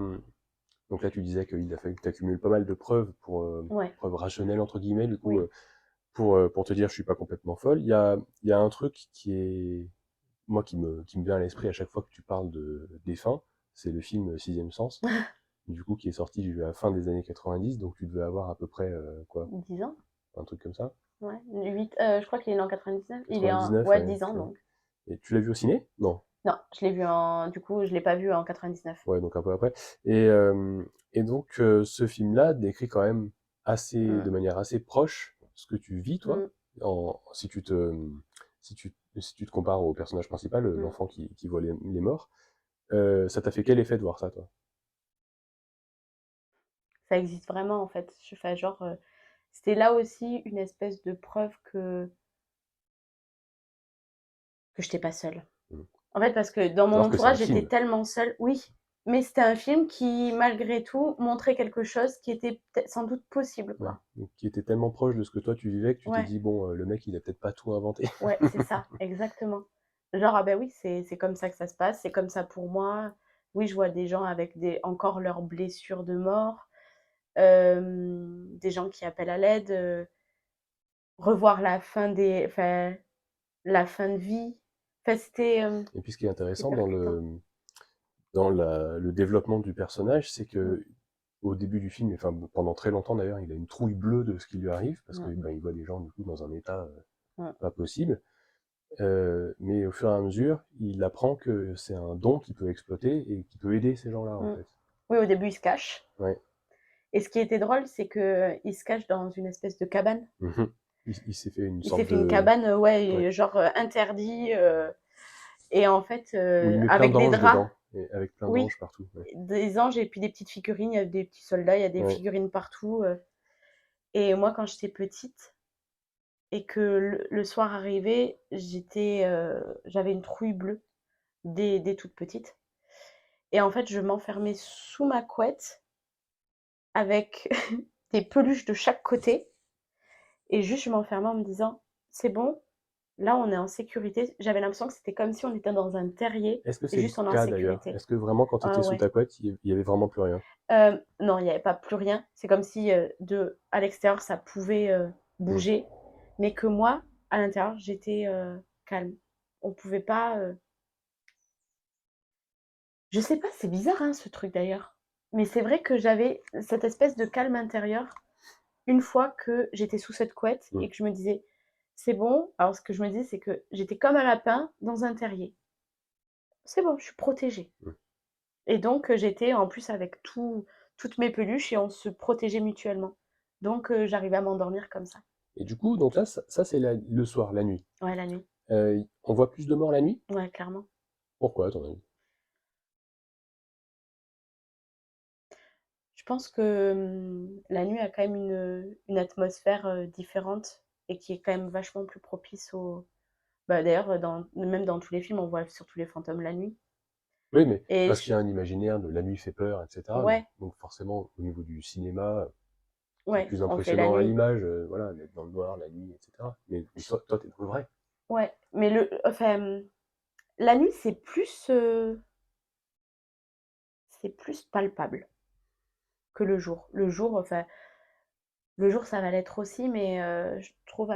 A: Donc là, tu disais qu'il a fallu que tu accumules pas mal de preuves
B: Ouais.
A: preuves rationnelles, entre guillemets, du coup,
B: Oui.
A: pour te dire je suis pas complètement folle. Il y a un truc qui est, moi, qui me vient à l'esprit à chaque fois que tu parles des fins, c'est le film Sixième Sens, du coup, qui est sorti à la fin des années 90, donc tu devais avoir à peu près, quoi,
B: 10 ans?
A: un truc comme ça.
B: Ouais. 8, je crois qu'il est né en 99. Il est en
A: 99,
B: ouais,
A: ouais,
B: 10 ans
A: tu vois.
B: donc.
A: Et tu l'as vu au ciné? Non.
B: Non, je l'ai vu en du coup, je l'ai pas vu en 99.
A: Ouais, donc un peu après. Et, euh, et donc, ce film-là décrit quand même de
B: Mmh.
A: manière assez proche ce que tu vis, toi,
B: Mmh.
A: si tu te compares au personnage principal,
B: Mmh.
A: l'enfant qui voit les morts. Ça t'a fait quel effet de voir ça, toi?
B: Ça existe vraiment en fait. Je fais genre, c'était là aussi une espèce de preuve que j'étais pas seule.
A: Mm.
B: En fait, parce que dans mon
A: Alors que c'est un
B: entourage, j'étais
A: film,
B: tellement seule. Oui, mais c'était un film qui, malgré tout, montrait quelque chose qui était peut-être sans doute possible,
A: ouais.
B: quoi.
A: Donc, qui était tellement proche de ce que toi tu vivais que tu t'es
B: Ouais,
A: dit, bon, le mec, il a peut-être pas tout inventé.
B: ouais, c'est ça, exactement. Genre, ah ben oui, c'est comme ça que ça se passe, c'est comme ça pour moi. Oui, je vois des gens avec encore leurs blessures de mort, des gens qui appellent à l'aide, revoir la fin de vie. Enfin,
A: Et puis, ce qui est
B: c'était
A: intéressant
B: percutant.
A: dans le développement du personnage, c'est
B: Mm,
A: que au début du film, et enfin pendant très longtemps d'ailleurs, il a une trouille bleue de ce qui lui arrive parce que
B: mm,
A: ben, il voit des gens du coup dans un état
B: mm,
A: pas possible. Mais au fur et à mesure, il apprend que c'est un don qu'il peut exploiter et qu'il peut aider ces gens-là en
B: mm.
A: fait.
B: Oui, au début, il se cache.
A: Ouais.
B: Et ce qui était drôle, c'est que il se cache dans une espèce de cabane.
A: Mhm. Il s'est fait une
B: Il s'est
A: sorte
B: fait une
A: de,
B: cabane,
A: ouais,
B: ouais, genre interdit, et en fait,
A: où il met plein
B: avec des
A: d'anges
B: draps.
A: dedans et avec plein
B: Oui,
A: d'anges partout. Ouais.
B: des anges et puis des petites figurines. Il y a des petits soldats, il y a des
A: Ouais.
B: figurines partout. Et moi, quand j'étais petite et que le soir arrivait, j'avais une trouille bleue dès toute petite. Et en fait, je m'enfermais sous ma couette avec des peluches de chaque côté. Et juste, je m'enfermais en me disant, c'est bon, là, on est en sécurité. J'avais l'impression que c'était comme si on était dans un terrier
A: Est-ce que
B: et
A: c'est le
B: juste on est en
A: cas d'ailleurs?
B: sécurité.
A: Est-ce que vraiment quand tu
B: Ah
A: étais sous
B: ouais.
A: ta couette, il y avait vraiment plus rien?
B: Non, il n'y avait pas plus rien. C'est comme si à l'extérieur, ça pouvait
A: Mm.
B: bouger, mais que moi, à l'intérieur, j'étais calme. On pouvait pas. Je sais pas, c'est bizarre hein, ce truc d'ailleurs. Mais c'est vrai que j'avais cette espèce de calme intérieur une fois que j'étais sous cette couette
A: Mm.
B: et que je me disais, c'est bon. Alors ce que je me disais, c'est que j'étais comme un lapin dans un terrier. C'est bon, je suis protégée.
A: Mm.
B: Et donc, j'étais en plus avec toutes mes peluches et on se protégeait mutuellement. Donc, j'arrivais à m'endormir comme ça.
A: Et du coup, donc là, ça, c'est le soir, la nuit.
B: Ouais, la nuit.
A: On voit plus de morts la nuit?
B: Ouais, clairement.
A: Pourquoi, à ton avis?
B: Je pense que la nuit a quand même une atmosphère différente et qui est quand même vachement plus propice au. Bah, d'ailleurs, même dans tous les films, on voit surtout les fantômes la nuit.
A: Oui, mais
B: Et
A: parce qu'il y a un imaginaire de la nuit fait peur, etc.
B: ouais,
A: Donc forcément, au niveau du cinéma, c'est
B: ouais,
A: plus
B: on fait la
A: impressionnant à
B: nuit.
A: l'image, voilà, d'être dans le noir la nuit, etc. Mais toi, t'es dans le vrai.
B: Ouais, mais enfin, la nuit, c'est plus palpable que le jour. Le jour, ça va l'être aussi, mais je trouve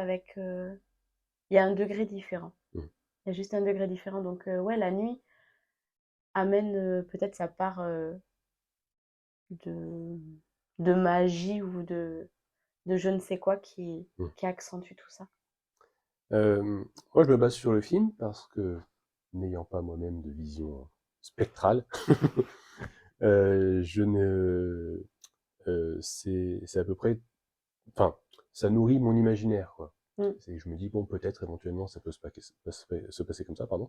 B: il y a un degré différent.
A: Mm.
B: Il y a juste un degré différent. Donc, ouais, la nuit amène peut-être sa part de, de magie ou de je ne sais quoi
A: Mm.
B: qui accentue tout ça.
A: Moi, je me base sur le film parce que, n'ayant pas moi-même de vision spectrale, je ne, c'est à peu près, enfin, ça nourrit mon imaginaire, quoi.
B: Mm.
A: Je me dis, bon, peut-être éventuellement ça peut se passer comme ça, pardon.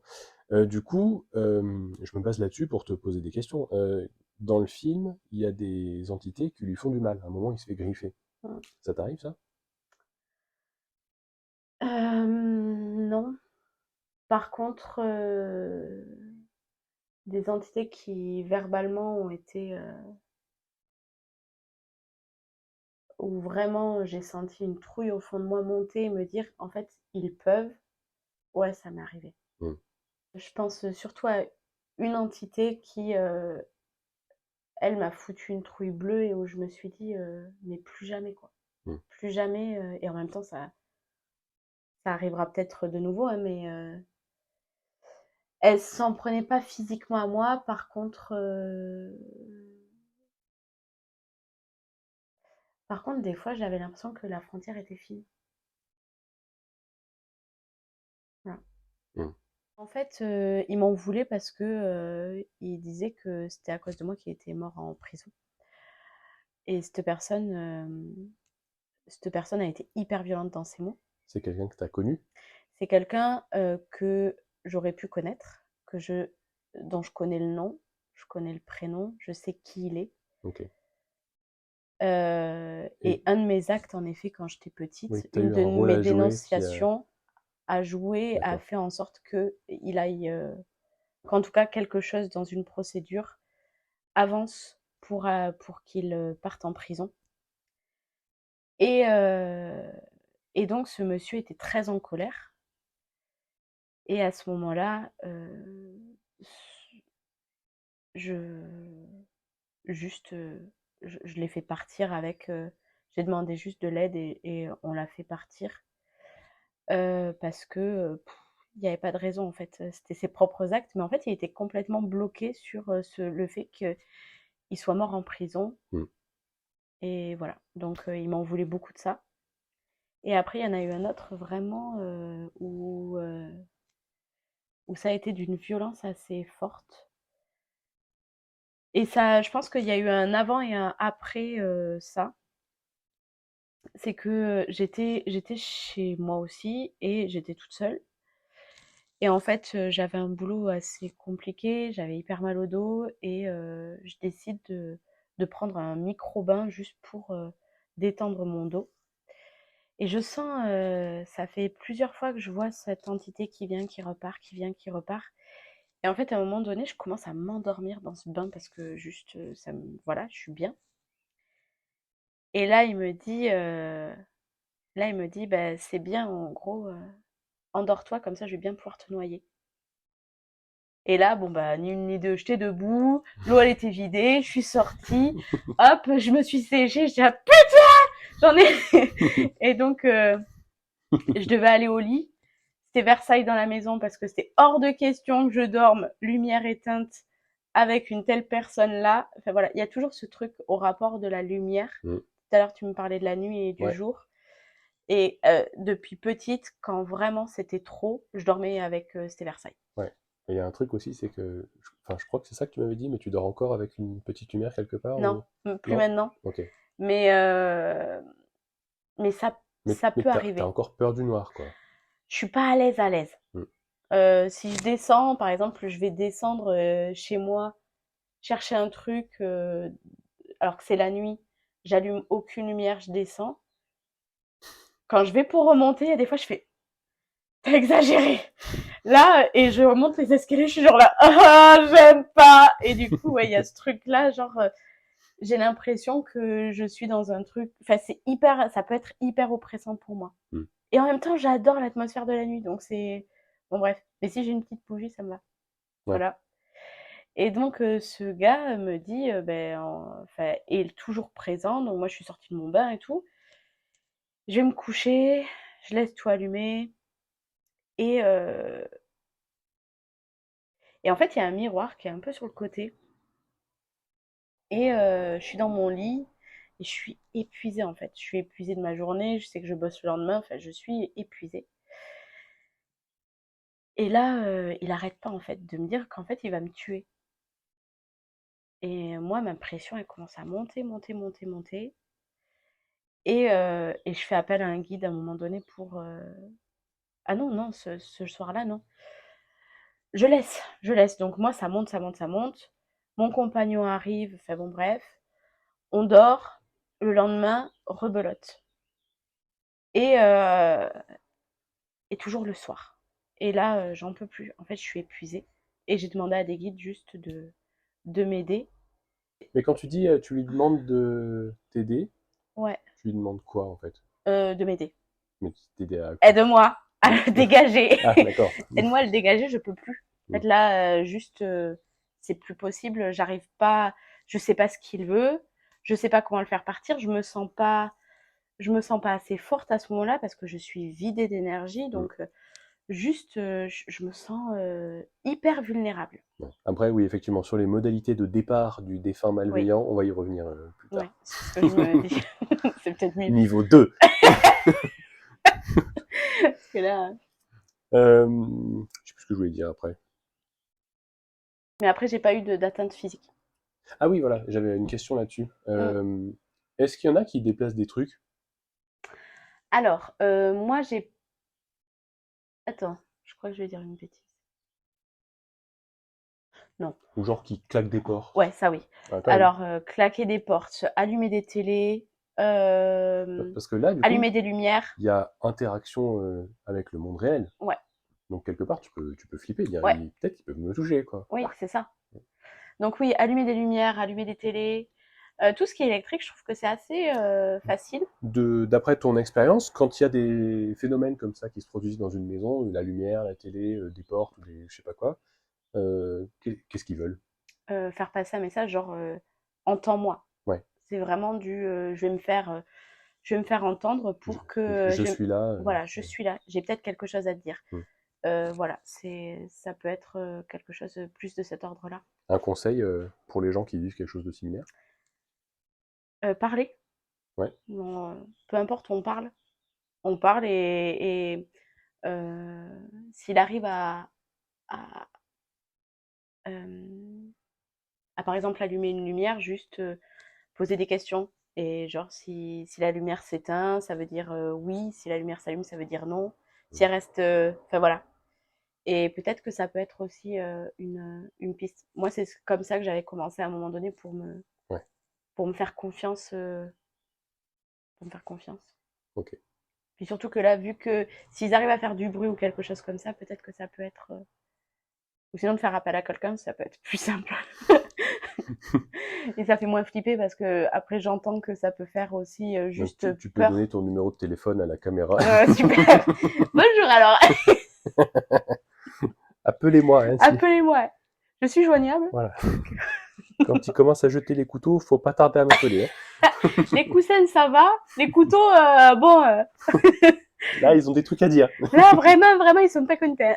A: Du coup, je me base là-dessus pour te poser des questions. Dans le film, il y a des entités qui lui font du mal. À un moment, il se fait griffer.
B: Mm.
A: Ça t'arrive, ça?
B: Non. Par contre, des entités qui verbalement ont été, où vraiment j'ai senti une trouille au fond de moi monter et me dire, en fait, ils peuvent. Ouais, ça m'est arrivé.
A: Mmh.
B: Je pense surtout à une entité qui, elle m'a foutu une trouille bleue et où je me suis dit, mais plus jamais quoi.
A: Mmh.
B: Plus jamais, et en même temps ça arrivera peut-être de nouveau, hein, mais elle s'en prenait pas physiquement à moi. Par contre, des fois, j'avais l'impression que la frontière était fine. Voilà.
A: Mmh.
B: En fait, il m'en voulait parce que, il disait que c'était à cause de moi qu'il était mort en prison et cette personne a été hyper violente dans ses mots.
A: C'est quelqu'un que tu as connu?
B: C'est quelqu'un, que j'aurais pu connaître, dont je connais le nom, je connais le prénom, je sais qui il est.
A: OK.
B: Et
A: Et
B: un de mes actes, en effet, quand j'étais
A: oui,
B: petite,
A: tu as
B: une
A: eu
B: de
A: un rôle
B: mes
A: à jouer qui a
B: dénonciations a
A: d'accord.
B: fait en sorte qu'il aille, qu'en tout cas quelque chose dans une procédure avance pour qu'il, parte en prison. Et et donc ce monsieur était très en colère et à ce moment-là, je juste, je l'ai fait partir avec, j'ai demandé juste de l'aide et on l'a fait partir, parce que, il y avait pas de raison en fait, c'était ses propres actes, mais en fait, il était complètement bloqué sur, le fait qu'il soit mort en prison
A: Mmh.
B: et voilà. Donc il m'en voulait beaucoup de ça et après il y en a eu un autre vraiment, où ça a été d'une violence assez forte et ça je pense qu'il y a eu un avant et un après, ça. C'est que, j'étais chez moi aussi et j'étais toute seule et en fait, j'avais un boulot assez compliqué, j'avais hyper mal au dos et je décide de prendre un micro bain juste pour, détendre mon dos et je sens, ça fait plusieurs fois que je vois cette entité qui vient, qui repart, qui vient, qui repart et en fait, à un moment donné, je commence à m'endormir dans ce bain parce que juste, ça me voilà, je suis bien et là, il me dit: «Bah, c'est bien en gros, endors-toi comme ça je vais bien pouvoir te noyer». Et là, bon bah ni une ni deux, j'étais debout, l'eau elle était vidée, je suis sortie, hop, je me suis séchée, je dis ah putain, j'en ai. Et donc je devais aller au lit. C'était Versailles dans la maison parce que c'était hors de question que je dorme lumière éteinte avec une telle personne là. Enfin voilà, il y a toujours ce truc au rapport de la lumière.
A: Mmh.
B: Tout à l'heure tu me parlais de la nuit et du
A: Ouais,
B: jour. Et depuis petite, quand vraiment c'était trop, je dormais avec c'était Versailles.
A: ouais. Et il y a un truc aussi, c'est que enfin, je crois que c'est ça que tu m'avais dit, mais tu dors encore avec une petite lumière quelque part
B: Non,
A: ou
B: plus
A: non?
B: maintenant.
A: OK.
B: Mais, mais ça
A: Mais
B: peut
A: tu as
B: arriver.
A: encore peur du noir, quoi?
B: Je suis pas à l'aise à l'aise.
A: Mmh.
B: Si je descends, par exemple, je vais descendre chez moi, chercher un truc, alors que c'est la nuit, j'allume aucune lumière, je descends. Quand je vais pour remonter, il y a des fois, je fais t'as exagéré là, et je remonte les escaliers, je suis genre là, ah, j'aime pas. Et du coup, ouais, il y a ce truc-là, genre, j'ai l'impression que je suis dans un truc. Enfin, ça peut être hyper oppressant pour moi.
A: Mmh.
B: Et en même temps, j'adore l'atmosphère de la nuit, donc c'est bon bref. Mais si j'ai une petite bougie, ça me va.
A: Ouais.
B: Voilà. Et donc ce gars me dit, enfin, est toujours présent. Donc moi, je suis sortie de mon bain et tout. Je vais me coucher, je laisse tout allumé et en fait, il y a un miroir qui est un peu sur le côté et je suis dans mon lit et je suis épuisée en fait. Je suis épuisée de ma journée. Je sais que je bosse le lendemain. Enfin, je suis épuisée. Et là, il arrête pas en fait de me dire qu'en fait, il va me tuer. Et moi, ma pression, elle commence à monter, monter, monter, monter. Et je fais appel à un guide à un moment donné pour. Ah non, non, ce soir-là, non. Je laisse. Donc moi, ça monte, ça monte, ça monte. Mon compagnon arrive, enfin bon, bref. On dort. Le lendemain, rebelote. Et, euh, et toujours le soir. Et là, j'en peux plus. En fait, je suis épuisée. Et j'ai demandé à des guides juste de m'aider.
A: Mais quand tu dis, tu lui demandes de t'aider,
B: Ouais,
A: tu lui demandes quoi, en fait?
B: de m'aider.
A: Mais t'aider à quoi?
B: Aide-moi. à le dégager.
A: Ah, d'accord.
B: Aide-moi à le dégager, je peux plus. En fait, là, juste, c'est plus possible. J'arrive pas, je sais pas ce qu'il veut, je sais pas comment le faire partir. Je me sens pas assez forte à ce moment-là parce que je suis vidée d'énergie.
A: Mm.
B: Donc, juste, je me sens hyper vulnérable.
A: Ouais. Après, oui, effectivement, sur les modalités de départ du défunt
B: Oui,
A: malveillant, on va y revenir plus
B: ouais,
A: tard.
B: c'est ce que je me dis. C'est peut-être mieux.
A: Niveau 2.
B: Parce que là.
A: Je sais plus ce que je voulais dire après.
B: Mais après, j'ai pas eu d'atteinte physique.
A: Ah oui, voilà, j'avais une question là-dessus.
B: Mm.
A: Est-ce qu'il y en a qui déplacent des trucs?
B: Alors, moi, j'ai. Attends, je crois que je vais dire une bêtise. Non.
A: Ou genre qui claquent des
B: Ouais,
A: portes?
B: ça oui.
A: Ah, quand même.
B: Alors, claquer des portes, allumer des télés,
A: Parce que là, du coup,
B: allumer des lumières.
A: il y a interaction avec le monde réel.
B: Ouais,
A: Donc quelque part, tu peux flipper, dire,
B: ouais,
A: peut-être qu'ils peuvent me toucher, quoi.
B: oui, c'est ça. Donc oui, allumer des lumières, allumer des télés, tout ce qui est électrique, je trouve que c'est assez facile.
A: D'après ton expérience, quand il y a des phénomènes comme ça qui se produisent dans une maison, la lumière, la télé, des portes, ou des je sais pas quoi, qu'est-ce qu'ils veulent?
B: Faire passer un message genre entends-moi.
A: Ouais,
B: C'est vraiment du je vais me faire entendre
A: je,
B: pour que
A: je suis là.
B: voilà, je suis là, j'ai peut-être quelque chose à te dire.
A: Hmm.
B: Voilà, ça peut être quelque chose plus de cet ordre-là.
A: Un conseil pour les gens qui vivent quelque chose de similaire?
B: Parler,
A: Ouais.
B: bon, peu importe, on parle s'il arrive à, euh, à, par exemple, allumer une lumière, juste poser des questions. Et genre, si la lumière s'éteint, ça veut dire oui. Si la lumière s'allume, ça veut dire non. Si elle reste. Enfin, voilà. Et peut-être que ça peut être aussi une piste. Moi, c'est comme ça que j'avais commencé à un moment donné
A: Ouais,
B: pour me faire confiance. Pour me faire confiance.
A: ok.
B: Puis surtout que là, vu que s'ils arrivent à faire du bruit ou quelque chose comme ça, peut-être que ça peut être. Ou sinon, de faire appel à quelqu'un, ça peut être plus simple. Et ça fait moins flipper parce que après j'entends que ça peut faire aussi
A: Donc
B: juste
A: tu peux donner
B: peur.
A: ton numéro de téléphone à la caméra.
B: Super. Bonjour alors.
A: Appelez-moi, hein, si.
B: Appelez-moi. Je suis joignable.
A: Voilà. Quand il commence à jeter les couteaux, faut pas tarder à m'appeler, hein.
B: Les coussins, ça va. Les couteaux, bon.
A: Là, ils ont des trucs à dire.
B: Là, vraiment, vraiment, ils sont pas contents.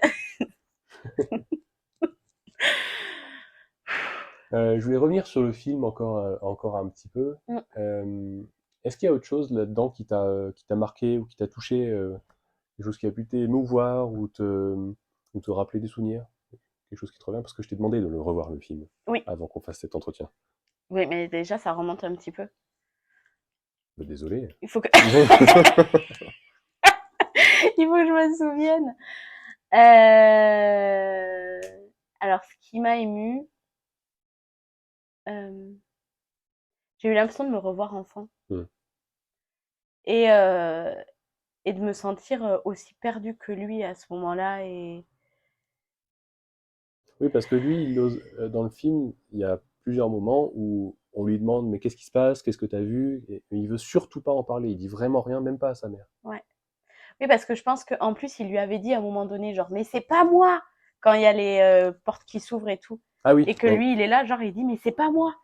A: Je voulais revenir sur le film encore un petit peu.
B: Mm.
A: Est-ce qu'il y a autre chose là-dedans qui t'a marqué ou qui t'a touché, quelque chose qui a pu t'émouvoir ou te rappeler des souvenirs? Quelque chose qui te revient? Parce que je t'ai demandé de le revoir, le film,
B: Oui.
A: avant qu'on fasse cet entretien.
B: Oui, mais déjà, ça remonte un petit peu.
A: Bah, désolé.
B: Il faut que, il faut que je me souvienne. Alors, ce qui m'a ému, euh, j'ai eu l'impression de me revoir enfant
A: Hmm.
B: et, euh, et de me sentir aussi perdue que lui à ce moment-là. Et
A: Oui, parce que lui, dans le film, il y a plusieurs moments où on lui demande mais qu'est-ce qui se passe, qu'est-ce que tu as vu, et il veut surtout pas en parler. Il dit vraiment rien, même pas à sa mère.
B: ouais. Oui, parce que je pense qu'en plus, il lui avait dit à un moment donné, genre, mais c'est pas moi, quand il y a les portes qui s'ouvrent et tout.
A: Ah oui,
B: Et que
A: ouais.
B: lui, il est là, genre, il dit, mais c'est pas moi.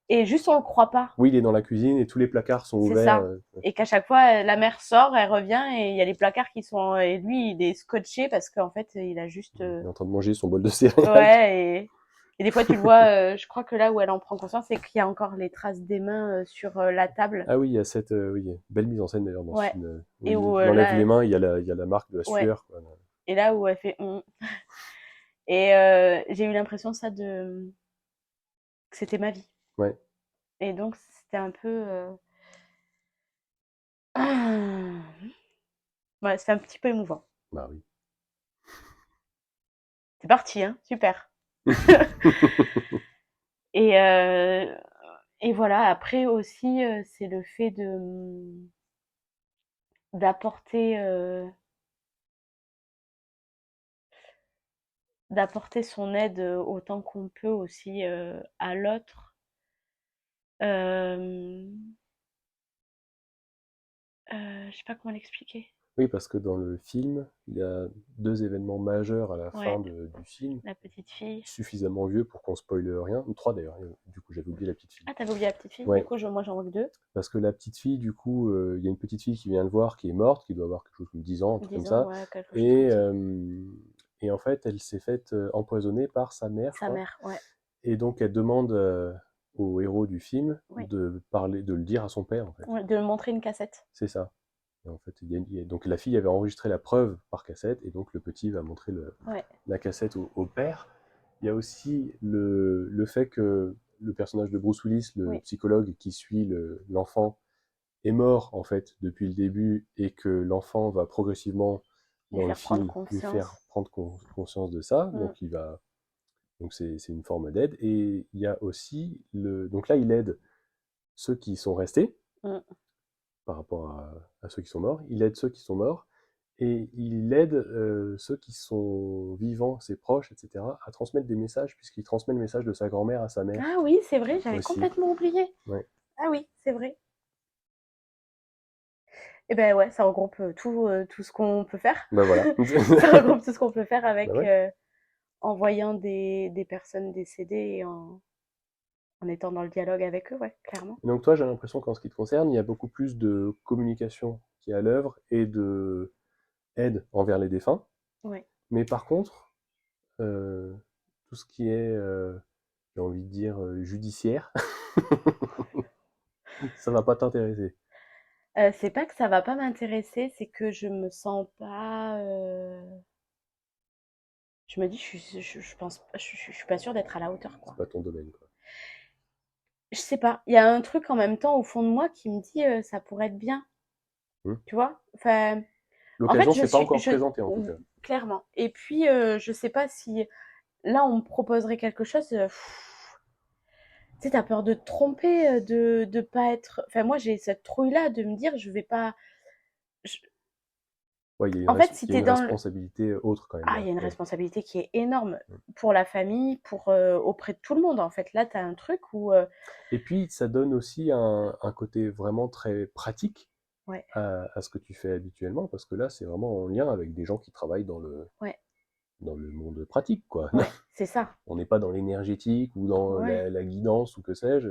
B: Et juste, on le croit pas.
A: Oui, il est dans la cuisine et tous les placards sont
B: C'est
A: ouverts.
B: ça. Et qu'à chaque fois, la mère sort, elle revient et il y a les placards qui sont. Et lui, il est scotché parce qu'en fait, il a juste.
A: Il est en train de manger son bol de céréales.
B: Ouais, et des fois, tu le vois, je crois que là où elle en prend conscience, c'est qu'il y a encore les traces des mains sur la table.
A: Ah oui, il y a cette oui, belle mise en scène d'ailleurs dans ce
B: Ouais.
A: film. Où
B: Et où
A: il enlève
B: là,
A: les mains, il y a la marque de la
B: ouais.
A: sueur, quoi.
B: Et là où elle fait. Et j'ai eu l'impression ça que c'était ma vie.
A: Ouais,
B: Et donc c'était un peu ouais, c'était un petit peu émouvant.
A: bah oui.
B: C'est parti, hein, super. Et et voilà, après aussi c'est le fait de d'apporter d'apporter son aide autant qu'on peut aussi à l'autre. Euh, je sais pas comment l'expliquer.
A: Oui, parce que dans le film, il y a 2 événements majeurs à la
B: Ouais,
A: fin du film,
B: la petite fille.
A: suffisamment vieux pour qu'on spoile rien. Ou 3 d'ailleurs, du coup j'avais oublié la petite fille.
B: Ah, t'avais oublié la petite fille? Du
A: Ouais,
B: coup, moi, j'en vois que deux.
A: parce que la petite fille, du coup, il y a une petite fille qui vient le voir, qui est morte, qui doit avoir quelque chose comme 10 ans, un truc comme
B: 10 ans,
A: ça.
B: ouais, quelque chose
A: Et,
B: comme ça.
A: et en fait, elle s'est faite empoisonner par sa mère, je
B: Sa
A: crois.
B: mère, ouais.
A: Et donc elle demande au héros du film
B: Oui.
A: de le dire à son père, en fait.
B: Ouais, de montrer une cassette.
A: C'est ça. Et en fait, donc la fille avait enregistré la preuve par cassette, et donc le petit va montrer
B: Ouais,
A: la cassette au père. Il y a aussi le fait que le personnage de Bruce Willis, le
B: oui.
A: psychologue qui suit l'enfant, est mort en fait depuis le début, et que l'enfant va progressivement
B: Lui
A: dans le
B: faire prendre
A: film lui
B: conscience.
A: faire prendre conscience de ça.
B: Mm,
A: Donc c'est une forme d'aide. Et il y a aussi donc là il aide ceux qui sont restés
B: mm.
A: par rapport à ceux qui sont morts. Il aide ceux qui sont morts, et il aide ceux qui sont vivants, ses proches, etc., à transmettre des messages, puisqu'il transmet le message de sa grand-mère à sa mère
B: Ah oui, c'est vrai, j'avais
A: aussi.
B: complètement oublié.
A: Ouais.
B: Ah oui, c'est vrai. Et ben ouais, ça regroupe tout ce qu'on peut faire.
A: Bah voilà.
B: Ça regroupe tout ce qu'on peut faire
A: Bah
B: avec
A: ouais.
B: en voyant des personnes décédées et en étant dans le dialogue avec eux, ouais, clairement.
A: Et donc toi, j'ai l'impression qu'en ce qui te concerne, il y a beaucoup plus de communication qui est à l'œuvre et de aide envers les défunts.
B: Ouais.
A: Mais par contre, tout ce qui est, j'ai envie de dire, judiciaire, ça va pas t'intéresser.
B: C'est pas que ça va pas m'intéresser, c'est que je me sens pas. Je me dis, je pense, je suis pas sûre d'être à la hauteur,
A: C'est
B: quoi.
A: pas ton domaine, quoi.
B: Je sais pas. Il y a un truc en même temps au fond de moi qui me dit, ça pourrait être bien,
A: Hmm.
B: tu vois. Enfin, en fait,
A: L'occasion s'est pas encore présentée, en tout cas.
B: clairement. Et puis, je sais pas si là on me proposerait quelque chose. Tu sais, t'as peur de te tromper, de pas être. Enfin, moi, j'ai cette trouille-là de me dire, je vais pas. je-
A: Ouais,
B: En fait, si
A: il y a
B: t'es
A: une
B: dans le.
A: responsabilité autre quand même
B: Ah, il y
A: là.
B: a une
A: Ouais.
B: responsabilité qui est énorme pour la famille, auprès de tout le monde, en fait. Là, t'as un truc où.
A: Et puis, ça donne aussi un côté vraiment très pratique
B: Ouais,
A: à ce que tu fais habituellement, parce que là, c'est vraiment en lien avec des gens qui travaillent
B: ouais,
A: dans le monde pratique, quoi.
B: ouais, c'est ça.
A: On n'est pas dans l'énergétique ou dans
B: Ouais,
A: la guidance ou que sais-je.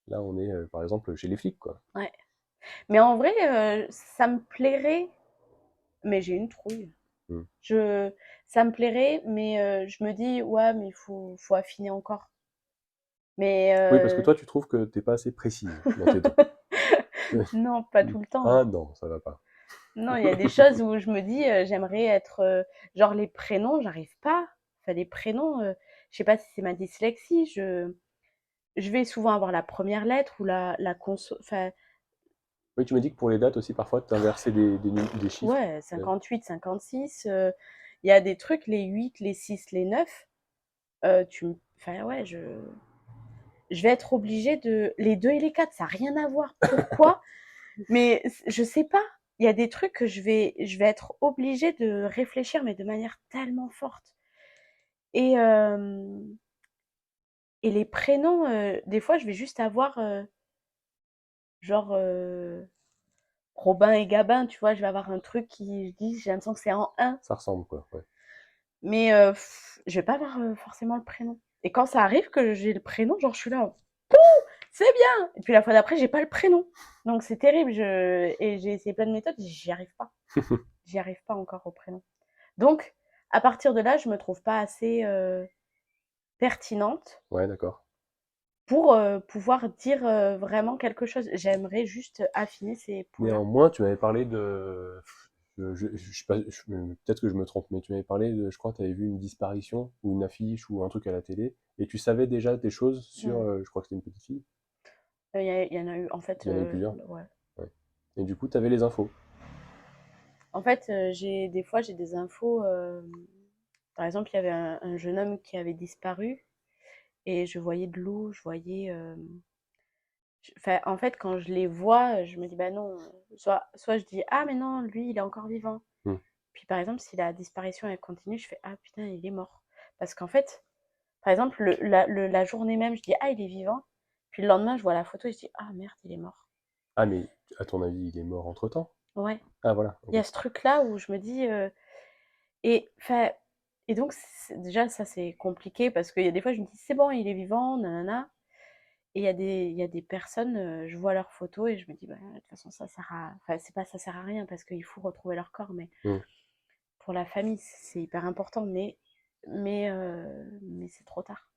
A: Là, on est, par exemple, chez les flics, quoi.
B: ouais. Mais en vrai, ça me plairait, mais j'ai une trouille.
A: Mm.
B: Je, ça me plairait, mais je me dis, ouais, mais faut affiner encore. Mais
A: Oui, parce que toi, tu trouves que t'es pas assez précise dans tes dons.
B: non, pas tout le temps.
A: Ah non, ça va pas.
B: Non, il y a des choses où je me dis, j'aimerais être, genre les prénoms, j'arrive pas. Enfin, les prénoms, je sais pas si c'est ma dyslexie. Je vais souvent avoir la première lettre ou la conso. Enfin,
A: Oui, tu m'as dit que pour les dates aussi, parfois, tu inversais des chiffres.
B: ouais,
A: Ouais.
B: 58, 56. Il y a des trucs, les 8, les 6, les 9. Enfin, ouais, je vais être obligée de. Les 2 et les 4, ça n'a rien à voir. Pourquoi? Mais je sais pas. Il y a des trucs que je vais être obligée de réfléchir, mais de manière tellement forte. Et, et les prénoms, des fois, je vais juste avoir genre Robin et Gabin, tu vois, je vais avoir un truc qui, je dis, j'ai l'impression que c'est en un,
A: Ça ressemble, quoi. Ouais.
B: mais je vais pas avoir forcément le prénom. Et quand ça arrive que j'ai le prénom, genre je suis là, c'est bien. Et puis la fois d'après, j'ai pas le prénom. Donc c'est terrible. Et j'ai essayé plein de méthodes, j'y arrive pas. J'y arrive pas encore au prénom. Donc, à partir de là, je me trouve pas assez pertinente
A: Ouais, d'accord.
B: pour pouvoir dire vraiment quelque chose. J'aimerais juste affiner ces points-là.
A: Néanmoins, tu m'avais parlé de. Je sais pas, peut-être que je me trompe, mais tu m'avais parlé de. Je crois que tu avais vu une disparition ou une affiche ou un truc à la télé, et tu savais déjà des choses sur.
B: Mm.
A: Je crois que c'était une petite fille.
B: Il y en a eu, en fait,
A: Il y en a eu plusieurs.
B: ouais.
A: Ouais. Et du coup, tu avais les infos.
B: En fait, des fois, j'ai des infos. Par exemple, il y avait un jeune homme qui avait disparu et je voyais de l'eau, je voyais. Enfin, en fait, quand je les vois, je me dis, bah non, soit je dis, ah, mais non, lui, il est encore vivant.
A: Hmm.
B: Puis, par exemple, si la disparition, elle continue, je fais, ah, putain, il est mort. Parce qu'en fait, par exemple, la journée même, je dis, ah, il est vivant. Puis le lendemain, je vois la photo et je dis, ah, merde, il est mort.
A: Ah, mais à ton avis, il est mort entre-temps?
B: Ouais.
A: Ah voilà,
B: Il y
A: OK.
B: a ce truc-là où je me dis, et enfin et donc déjà ça c'est compliqué parce qu'il y a des fois je me dis: «C'est bon, il est vivant, nanana». Et il y a des personnes, je vois leurs photos et je me dis: «Bah, de toute façon ça sert à» enfin c'est pas ça sert à rien parce qu'il faut retrouver leur corps, mais
A: Mmh.
B: pour la famille, c'est hyper important, mais c'est trop tard.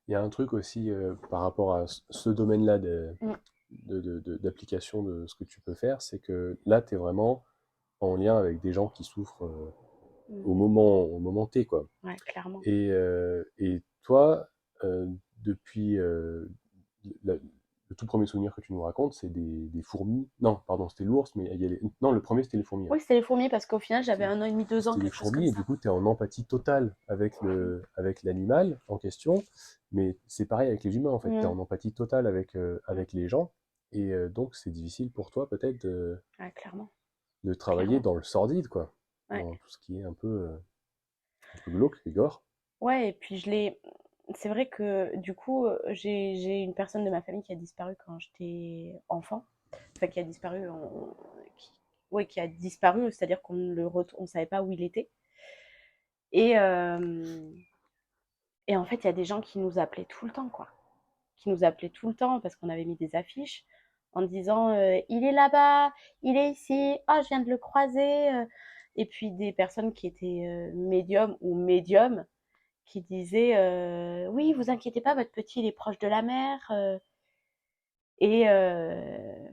A: Il y a un truc aussi, par rapport à ce domaine-là
B: Mmh,
A: d'application de ce que tu peux faire, c'est que là, tu es vraiment en lien avec des gens qui souffrent,
B: mmh.
A: au moment T, quoi.
B: Ouais, clairement.
A: Et toi, depuis la- le tout premier souvenir que tu nous racontes, c'est des fourmis. Non, pardon, c'était l'ours, mais non, le premier, c'était les fourmis, hein.
B: Oui, c'était les fourmis parce qu'au final, j'avais
A: C'est-
B: 1 an et demi, 2 ans,
A: C'était les
B: quelque chose comme
A: fourmis, et
B: ça.
A: du coup, tu es en empathie totale avec l'animal en question. Mais c'est pareil avec les humains, en fait. Tu es
B: Mmh.
A: en empathie totale avec les gens. Et donc, c'est difficile pour toi, peut-être,
B: Ouais, clairement,
A: de travailler
B: clairement.
A: dans le sordide, quoi.
B: Ouais.
A: Dans tout ce qui est un peu glauque et gore.
B: Ouais et puis c'est vrai que du coup, j'ai une personne de ma famille qui a disparu quand j'étais enfant. Enfin qui a disparu qui ouais, qui a disparu, c'est-à-dire on savait pas où il était et hem et en fait, il y a des gens qui nous appelaient tout le temps, quoi. Qui nous appelaient tout le temps parce qu'on avait mis des affiches en disant, «Il est là-bas, il est ici, oh je viens de le croiser», et puis des personnes qui étaient, médiums ou médiums qui disait oui, vous inquiétez pas, votre petit il est proche de la mer. Et, euh,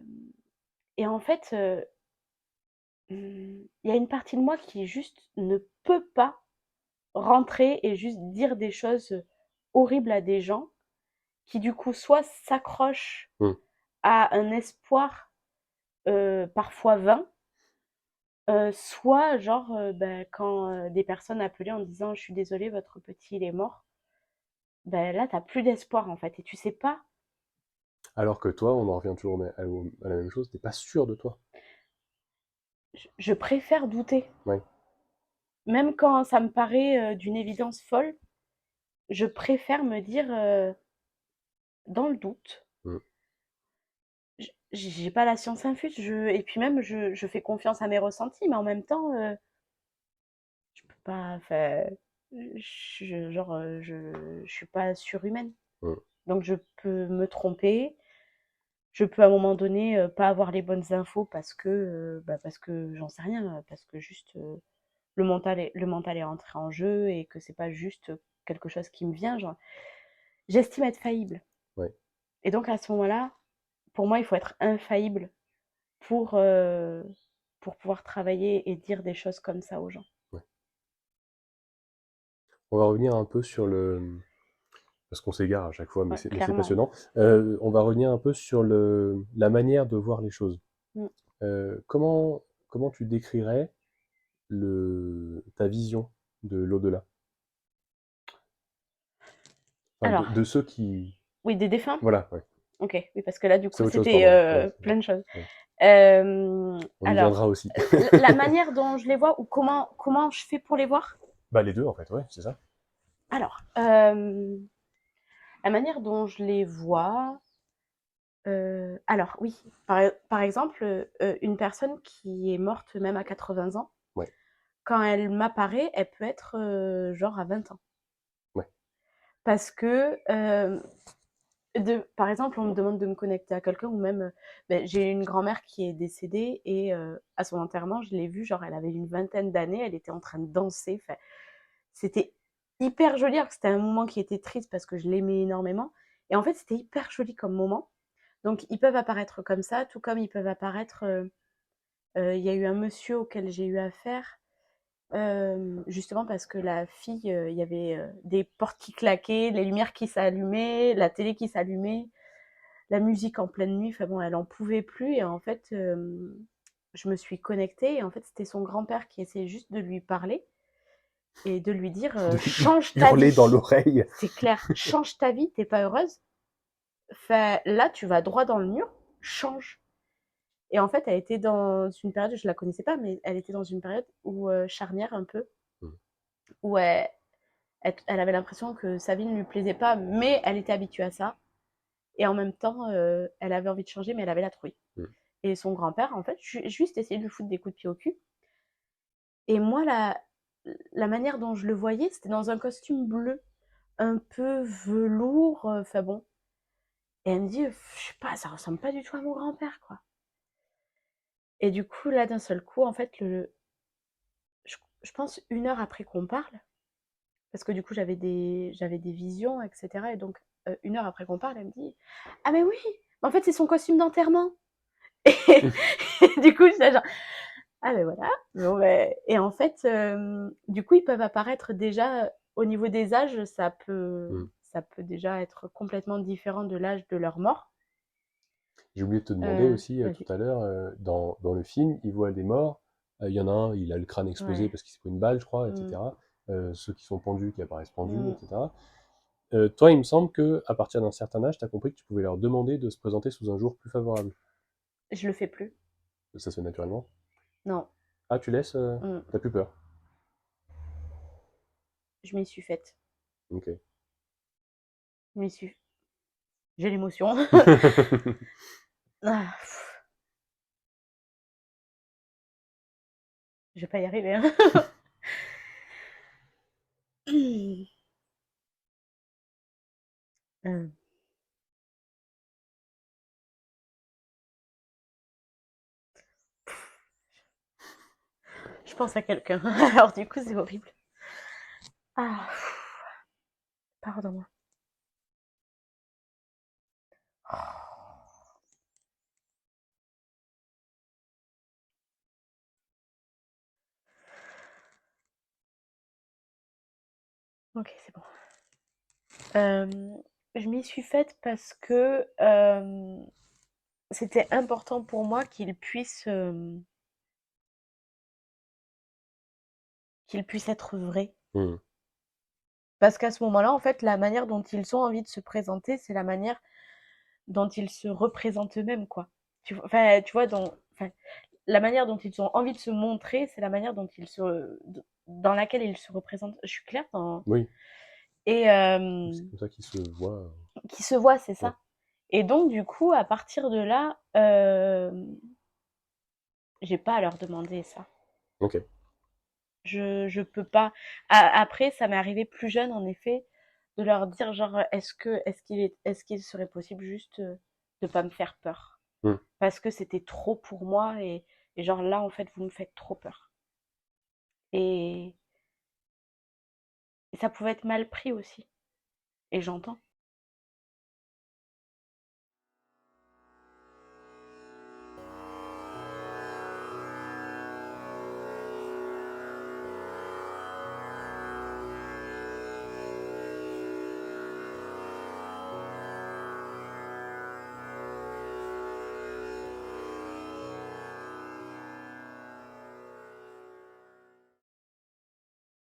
B: et en fait, il y a une partie de moi qui juste ne peut pas rentrer et juste dire des choses horribles à des gens qui du coup soit s'accrochent
A: Hmm.
B: à un espoir parfois vain, soit genre ben, quand des personnes appelaient en disant je suis désolée, votre petit il est mort, ben là t'as plus d'espoir en fait et tu sais pas.
A: Alors que toi, on en revient toujours à la même chose, t'es pas sûr de toi.
B: Je préfère douter.
A: Ouais.
B: Même quand ça me paraît d'une évidence folle, je préfère me dire dans le doute.
A: Hmm.
B: J'ai pas la science infuse, et puis même je fais confiance à mes ressentis, mais en même temps, je peux pas. Enfin, je suis pas surhumaine.
A: Hmm.
B: Donc je peux me tromper, je peux à un moment donné pas avoir les bonnes infos parce que j'en sais rien, parce que juste le mental est entré en jeu et que c'est pas juste quelque chose qui me vient. Genre, j'estime être faillible.
A: Ouais.
B: Et donc à ce moment-là, pour moi, il faut être infaillible pour, euh, pour pouvoir travailler et dire des choses comme ça aux gens.
A: Ouais. On va revenir un peu sur le... Parce qu'on s'égare à chaque fois, mais
B: Ouais,
A: c'est
B: clairement.
A: passionnant. On va revenir un peu sur la manière de voir les choses.
B: Mm.
A: Comment tu décrirais ta vision de l'au-delà? Enfin, de,
B: Alors,
A: de ceux qui...
B: oui, des défunts.
A: Voilà, ouais.
B: Ok, oui, parce que là, du
A: C'est
B: coup,
A: autre chose,
B: c'était
A: pardon. Ouais,
B: plein de choses.
A: ouais. On y
B: Alors,
A: viendra aussi.
B: la manière dont je les vois ou comment je fais pour les voir.
A: Bah les deux, en fait, ouais, c'est ça.
B: Alors, la manière dont je les vois. Alors oui, par exemple, une personne qui est morte même à 80 ans,
A: Ouais,
B: quand elle m'apparaît, elle peut être, genre à 20 ans.
A: ouais.
B: Parce que, par exemple, on me demande de me connecter à quelqu'un ou même, j'ai une grand-mère qui est décédée et à son enterrement, je l'ai vue, genre elle avait une vingtaine d'années, elle était en train de danser, enfin, c'était hyper joli alors que c'était un moment qui était triste parce que je l'aimais énormément et en fait, c'était hyper joli comme moment. Donc ils peuvent apparaître comme ça, tout comme ils peuvent apparaître, il y a eu un monsieur auquel j'ai eu affaire, justement parce que la fille, il y avait, des portes qui claquaient, les lumières qui s'allumaient, la télé qui s'allumait, la musique en pleine nuit, enfin bon, elle en pouvait plus et en fait, je me suis connectée et en fait, c'était son grand-père qui essayait juste de lui parler et de lui dire,
A: De lui
B: «Change ta
A: hurler dans
B: vie!»
A: l'oreille.
B: C'est clair, «Change ta vie, tu pas heureuse? Enfin, là, tu vas droit dans le mur, change!» Et en fait, elle était dans une période, je la connaissais pas, mais elle était dans une période où charnière un peu,
A: Mm.
B: où elle avait l'impression que sa vie ne lui plaisait pas, mais elle était habituée à ça. Et en même temps, elle avait envie de changer, mais elle avait la trouille.
A: Mm.
B: Et son grand-père, en fait, juste essayé de lui foutre des coups de pied au cul. Et moi, la manière dont je le voyais, c'était dans un costume bleu, un peu velours, enfin bon. Et elle me dit, je sais pas, ça ressemble pas du tout à mon grand-père, quoi. Et du coup, là, d'un seul coup, en fait, je pense 1 heure après qu'on parle, parce que du coup, j'avais des visions, etc. Et donc, 1 heure après qu'on parle, elle me dit, ah mais oui, en fait, c'est son costume d'enterrement. Et du coup, j'étais genre, ah ben voilà. Bon, ben, et en fait, du coup, ils peuvent apparaître déjà au niveau des âges,
A: Mm.
B: ça peut déjà être complètement différent de l'âge de leur mort.
A: J'ai oublié de te demander aussi tout
B: Vas-y.
A: à l'heure, dans le film, il voit des morts. Il y en a un, il a le crâne explosé
B: Ouais.
A: parce qu'il s'est pris une balle, je crois,
B: Mm,
A: etc. Ceux qui sont pendus, qui apparaissent pendus,
B: mm.
A: etc. Toi, il me semble que à partir d'un certain âge, tu as compris que tu pouvais leur demander de se présenter sous un jour plus favorable.
B: Je le fais plus.
A: Ça se fait naturellement.
B: Non.
A: Ah, tu laisses,
B: Mm.
A: t'as plus peur.
B: Je m'y suis faite.
A: Ok.
B: Je m'y suis. J'ai l'émotion. Ah, je vais pas y arriver, hein. Euh, je pense à quelqu'un. Alors du coup, c'est horrible. Ah, pardon. Ok, c'est bon. Je m'y suis faite parce que c'était important pour moi qu'il puisse être vrai.
A: Hmm.
B: Parce qu'à ce moment-là, en fait, la manière dont ils ont envie de se présenter, c'est la manière dont ils se représentent eux-mêmes, quoi. Enfin, tu vois, enfin, la manière dont ils ont envie de se montrer, c'est la manière dans laquelle ils se représentent. Je suis claire dans...
A: Oui,
B: Et
A: c'est comme ça qu'ils se voient.
B: qui se voit, c'est
A: Ouais.
B: ça. Et donc, du coup, à partir de là, j'ai pas à leur demander ça.
A: Ok.
B: Je peux pas. Après, ça m'est arrivé plus jeune, en effet, de leur dire genre, est-ce qu'il serait possible juste de pas me faire peur?
A: Hmm.
B: Parce que c'était trop pour moi et genre là, en fait, vous me faites trop peur. Et, et ça pouvait être mal pris aussi. Et j'entends.